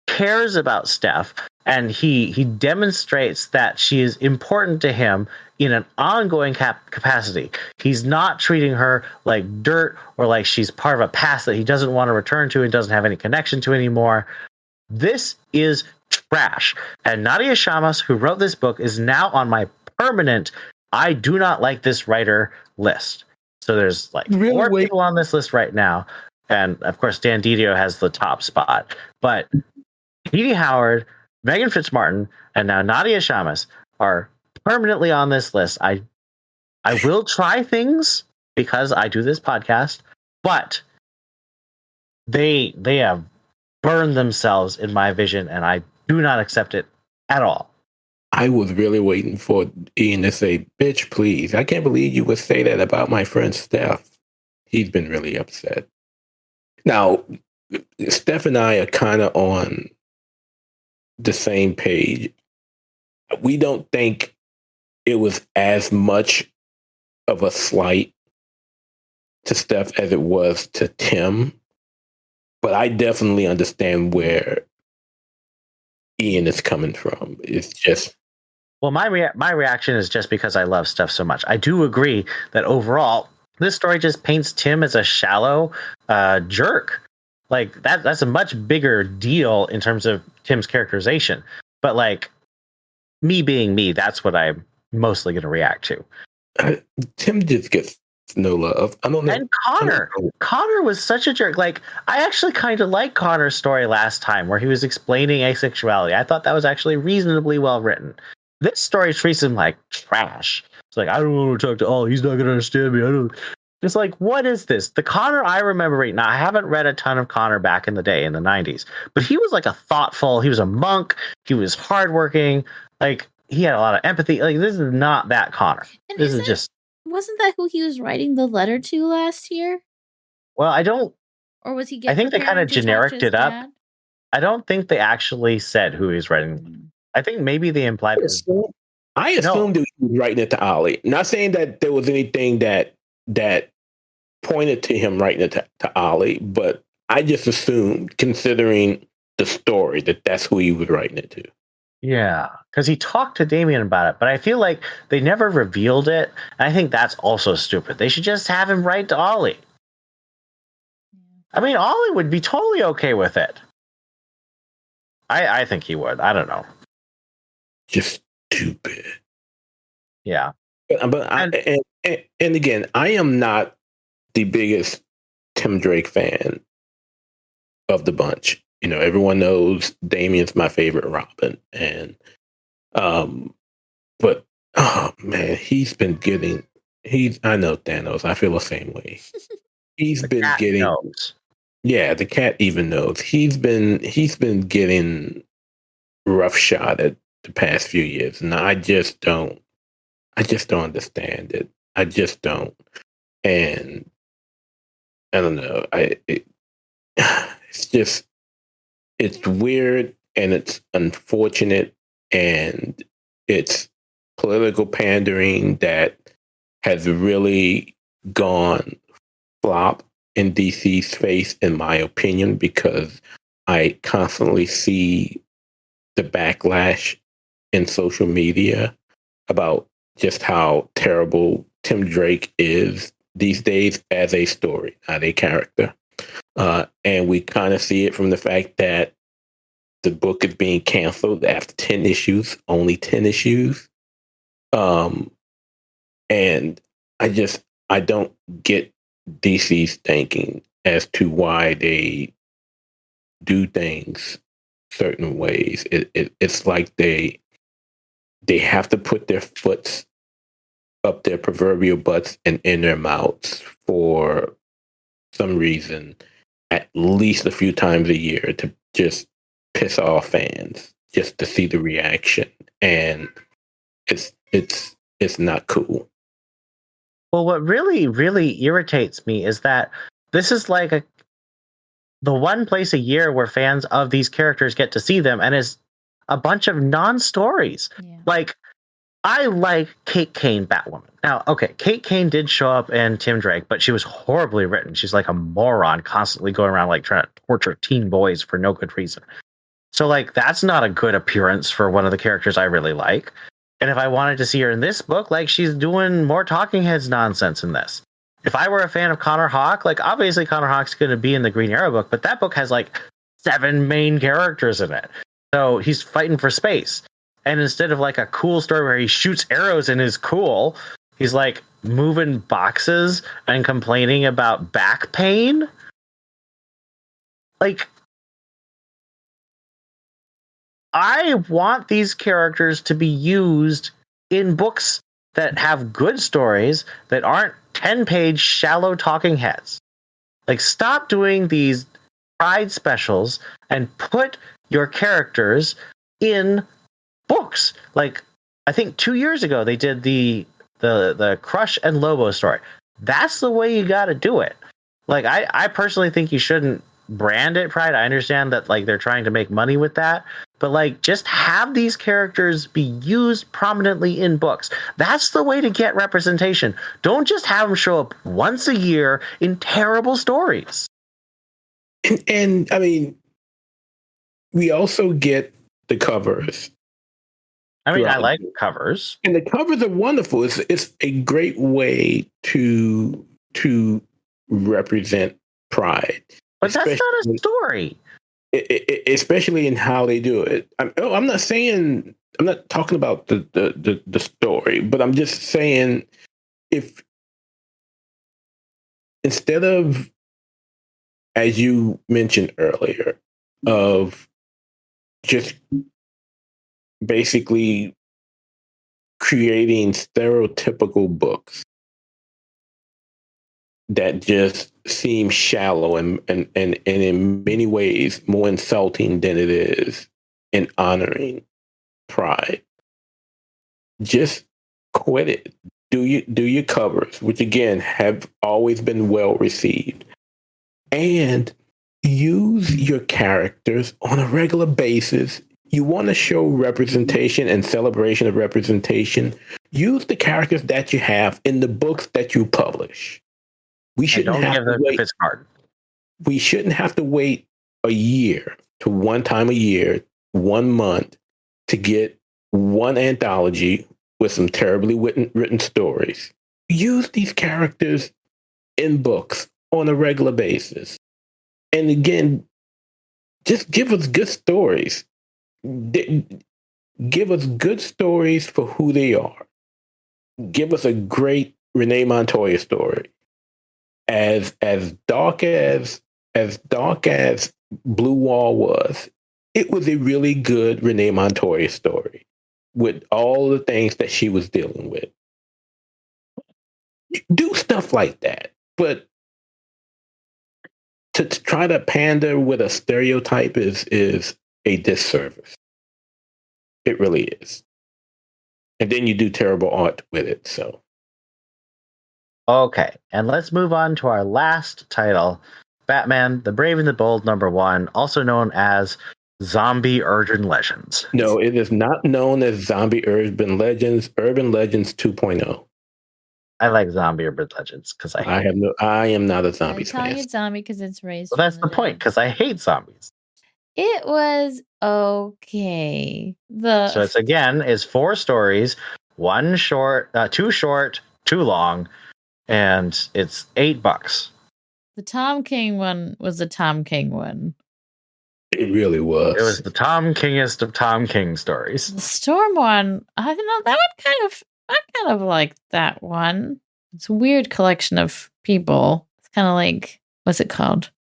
cares about Steph, and he demonstrates that she is important to him in an ongoing capacity. He's not treating her like dirt or like she's part of a past that he doesn't want to return to and doesn't have any connection to anymore. This is trash. And Nadia Shamas, who wrote this book, is now on my permanent "I do not like this writer" list. So there's like four people on this list right now. And of course, Dan Didio has the top spot. But Edie Howard, Megan Fitzmartin, and now Nadia Shamas are permanently on this list. I will try things because I do this podcast, but they have burned themselves in my vision, and I do not accept it at all. I was really waiting for Ian to say, "Bitch, please. I can't believe you would say that about my friend Steph." He's been really upset. Now, Steph and I are kind of on the same page. We don't think it was as much of a slight to Steph as it was to Tim, but I definitely understand where Ian is coming from. It's just, well, my reaction is just because I love Steph so much. I do agree that overall this story just paints Tim as a shallow jerk. Like that's a much bigger deal in terms of Tim's characterization. But like, me being me, that's what I'm mostly going to react to. Tim just gets no love. I don't know. And Connor was such a jerk. Like, I actually kind of liked Connor's story last time where he was explaining asexuality. I thought that was actually reasonably well written. This story treats him like trash. It's like, "I don't want to talk to Ollie. He's not going to understand me. I don't." It's like, what is this? The Connor I remember right now, I haven't read a ton of Connor back in the day in the 90s, but he was like he was a monk. He was hardworking. Like, he had a lot of empathy. Like, this is not that Connor. And this is just. Wasn't that who he was writing the letter to last year? Well, I don't. Or was he? I think they kind of genericked it up. Dad? I don't think they actually said who he's writing. I think maybe they implied. I assumed that he was writing it to Ollie. Not saying that there was anything that pointed to him writing it to Ollie, but I just assumed, considering the story, that that's who he was writing it to. Yeah, because he talked to Damien about it, but I feel like they never revealed it. And I think that's also stupid. They should just have him write to Ollie. I mean, Ollie would be totally okay with it. I think he would. I don't know. Just stupid. Yeah. But and again, I am not the biggest Tim Drake fan of the bunch. You know, everyone knows Damien's my favorite Robin, and but oh man, he's been getting I know Thanos. I feel the same way. He's The been cat getting, knows. yeah, the cat even knows. He's been getting roughshod at the past few years, and I just don't understand it. I just don't, and I don't know. It's just it's weird and it's unfortunate and it's political pandering that has really gone flop in DC's face, in my opinion, because I constantly see the backlash in social media about just how terrible Tim Drake is these days as a story, not a character. And we kind of see it from the fact that the book is being canceled after 10 issues, only 10 issues. Um, and I don't get DC's thinking as to why they do things certain ways. It's like they have to put their foots up their proverbial butts and in their mouths for some reason at least a few times a year to just piss off fans just to see the reaction, and it's not cool. Well, what really, really irritates me is that this is like the one place a year where fans of these characters get to see them, and is a bunch of non-stories. Yeah. Like, I like Kate Kane Batwoman. Now, okay, Kate Kane did show up in Tim Drake, but she was horribly written. She's like a moron, constantly going around like trying to torture teen boys for no good reason. So, like, that's not a good appearance for one of the characters I really like. And if I wanted to see her in this book, like, she's doing more talking heads nonsense in this. If I were a fan of Connor Hawke, like, obviously Connor Hawke's going to be in the Green Arrow book, but that book has like 7 main characters in it. So he's fighting for space. And instead of like a cool story where he shoots arrows and is cool, he's like moving boxes and complaining about back pain. Like, I want these characters to be used in books that have good stories that aren't 10-page shallow talking heads. Like, stop doing these Pride specials and put your characters in books. Like, I think 2 years ago they did the Crush and Lobo story. That's the way you got to do it. Like, I personally think you shouldn't brand it Pride. I understand that like they're trying to make money with that, but like just have these characters be used prominently in books. That's the way to get representation. Don't just have them show up once a year in terrible stories. And I mean, we also get the covers. I mean, I throughout like the book. covers. And the covers are wonderful. It's a great way to represent Pride, But that's not a especially story. especially in how they do it. I'm not talking about the story, but I'm just saying, if instead of, as you mentioned earlier, of just basically creating stereotypical books that just seem shallow and in many ways more insulting than it is in honoring Pride, just quit it. Do your covers, which again have always been well received, and use your characters on a regular basis. You want to show representation and celebration of representation. Use the characters that you have in the books that you publish. We And shouldn't don't have give to them the wait. Fitz card. We shouldn't have to wait a year to one time a year, 1 month to get one anthology with some terribly written stories. Use these characters in books on a regular basis. And again, just give us good stories. Give us good stories for who they are. Give us a great Renee Montoya story. As dark as Blue Wall was, it was a really good Renee Montoya story with all the things that she was dealing with. do stuff like that, but to try to pander with a stereotype is a disservice. It really is. And then you do terrible art with it. So Okay, and let's move on to our last title, Batman: The Brave and the Bold #1, also known as Zombie Urban Legends. no, it is not known as Zombie Urban Legends. Urban Legends 2.0. I like Zombie Urban Legends because I am not a I'm zombies telling fan. it's zombie because it's raised. Well, that's from the point, dead. because I hate zombies. It was okay. So it's again is 4 stories, 1 short, 2 short, 2 long, and it's $8. The Tom King one was the Tom King one. It really was. It was the Tom Kingest of Tom King stories. The Storm one, I don't know. That one I kind of like that one. It's a weird collection of people. It's kind of like, what's it called?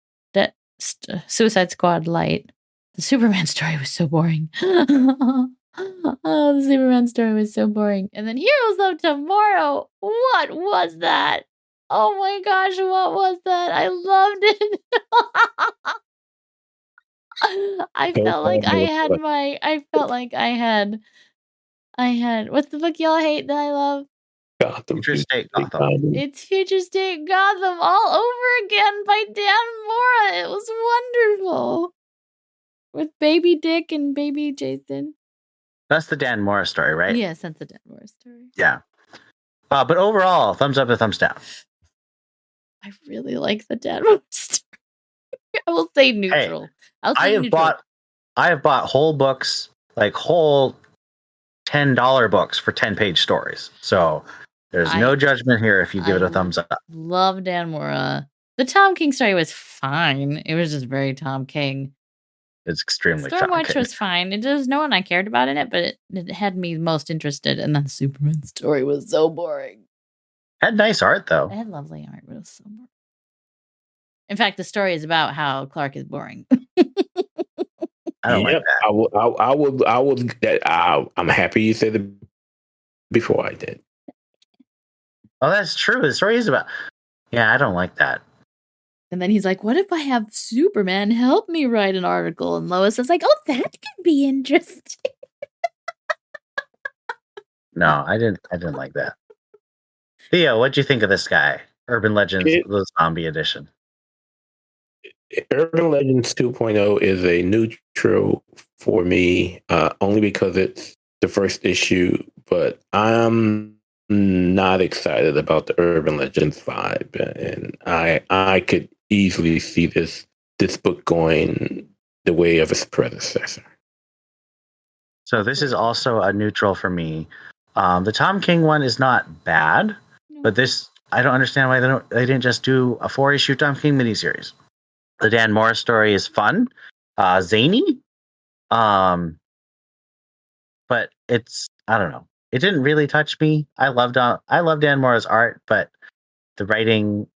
Suicide Squad Light. The Superman story was so boring. Oh, the Superman story was so boring. And then Heroes of Tomorrow. What was that? Oh my gosh, what was that? I loved it. I felt like I had what's the book y'all hate that I love? Gotham. Future State Gotham. It's Future State Gotham all over again by Dan Mora. It was wonderful. With Baby Dick and Baby Jason. That's the Dan Morris story, right? Yes, that's the Dan Mora story. Yeah. But overall, thumbs up or thumbs down? I really like the Dan Mora story. I will say neutral. I have bought whole books, like whole $10 books for 10-page stories. So there's no judgment here if you give it a thumbs up. Love Dan Mora. The Tom King story was fine. It was just very Tom King. It's extremely Stormwatch was fine. There was no one I cared about in it, but it had me most interested. And then the Superman story was so boring. Had nice art though. It had lovely art, but it was so boring. In fact, the story is about how Clark is boring. I don't like that. I'm happy you said it before I did. Oh, that's true. The story is about. Yeah, I don't like that. And then he's like, what if I have Superman help me write an article? And Lois is like, oh, that could be interesting. No, I didn't like that. Theo, what'd you think of this guy? Urban Legends, the Zombie Edition. Urban Legends 2.0 is a neutral for me, only because it's the first issue, but I'm not excited about the Urban Legends vibe. And I could easily see this book going the way of its predecessor. So this is also a neutral for me. The Tom King one is not bad, but this, I don't understand why they didn't just do a 4-issue Tom King miniseries. The Dan Morris story is fun, zany, but it's, I don't know. It didn't really touch me. I love Dan Morris' art, but the writing,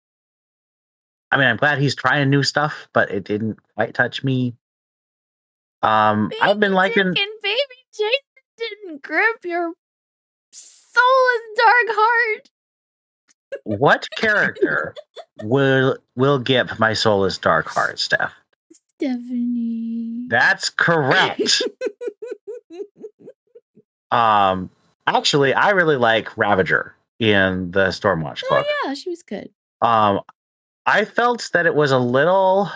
I mean, I'm glad he's trying new stuff, but it didn't quite touch me. I've been liking. Dick and Baby Jason didn't grip your soulless dark heart. What character will get my soulless dark heart, Steph? Stephanie. That's correct. Actually, I really like Ravager in the Stormwatch book. Oh yeah, she was good. I felt that it was a little.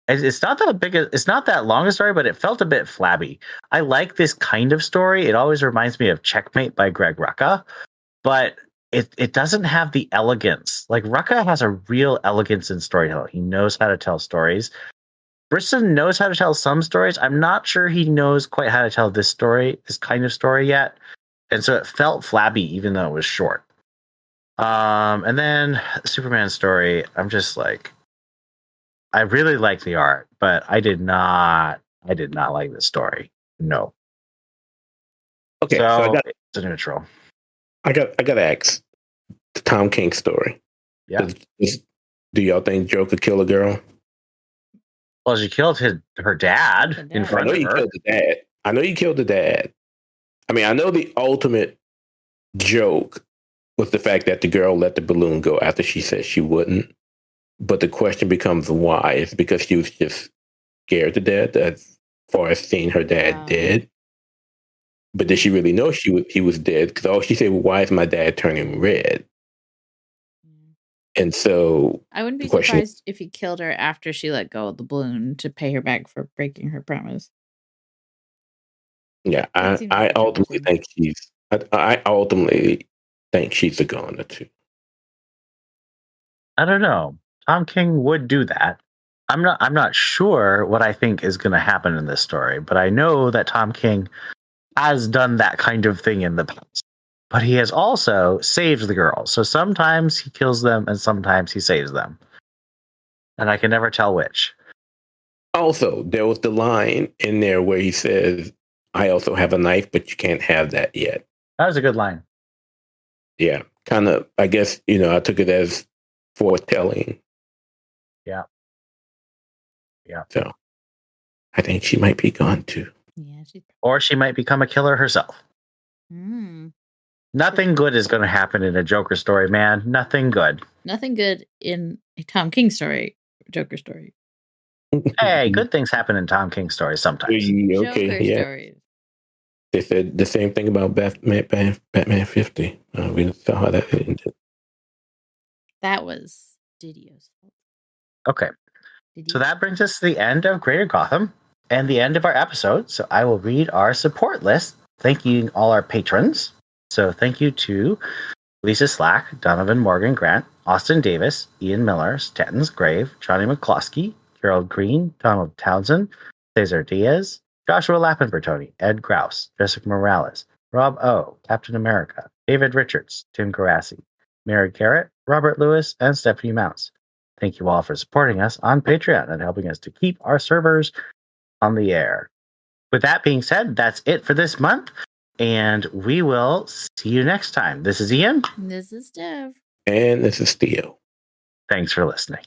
It's not that big. It's not that long a story, but it felt a bit flabby. I like this kind of story. It always reminds me of Checkmate by Greg Rucka, but it doesn't have the elegance. Like Rucka has a real elegance in storytelling. He knows how to tell stories. Brisson knows how to tell some stories. I'm not sure he knows quite how to tell this kind of story yet. And so it felt flabby, even though it was short. And then the Superman story, I'm just like, I really like the art, but I did not like the story. No. Okay, so it's a neutral. I got to ask the Tom King story. Yeah. Do y'all think Joe could kill a girl? Well, she killed her dad in front of her. I know you killed the dad. I mean, I know the ultimate joke was the fact that the girl let the balloon go after she said she wouldn't. But the question becomes why? It's because she was just scared to death as far as seeing her dad dead. But did she really know he was dead? Because all she said, well, why is my dad turning red? And so I wouldn't be surprised if he killed her after she let go of the balloon to pay her back for breaking her promise. Yeah, I ultimately think she's a goner too. I don't know. Tom King would do that. I'm not sure what I think is going to happen in this story, but I know that Tom King has done that kind of thing in the past. But he has also saved the girls. So sometimes he kills them and sometimes he saves them. And I can never tell which. Also, there was the line in there where he says, I also have a knife, but you can't have that yet. That was a good line. Yeah. Kind of, I guess, I took it as foretelling. Yeah. Yeah. So I think she might be gone too. Yeah. Or she might become a killer herself. Mm. Nothing good is going to happen in a Joker story, man. Nothing good. Nothing good in a Tom King story, Joker story. Hey, good things happen in Tom King stories sometimes. Okay, Joker stories. They said the same thing about Batman 50. We saw how that ended. That was Didio's fault. Okay. So that brings us to the end of Greater Gotham and the end of our episode. So I will read our support list, thanking all our patrons. So thank you to Lisa Slack, Donovan Morgan Grant, Austin Davis, Ian Miller, Stanton's Grave, Johnny McCloskey, Gerald Green, Donald Townsend, Cesar Diaz, Joshua Lappin-Bertoni, Ed Grouse, Jessica Morales, Rob O, Captain America, David Richards, Tim Garassi, Mary Garrett, Robert Lewis, and Stephanie Mounts. Thank you all for supporting us on Patreon and helping us to keep our servers on the air. With that being said, that's it for this month, and we will see you next time. This is Ian. This is Dev. And this is Theo. Thanks for listening.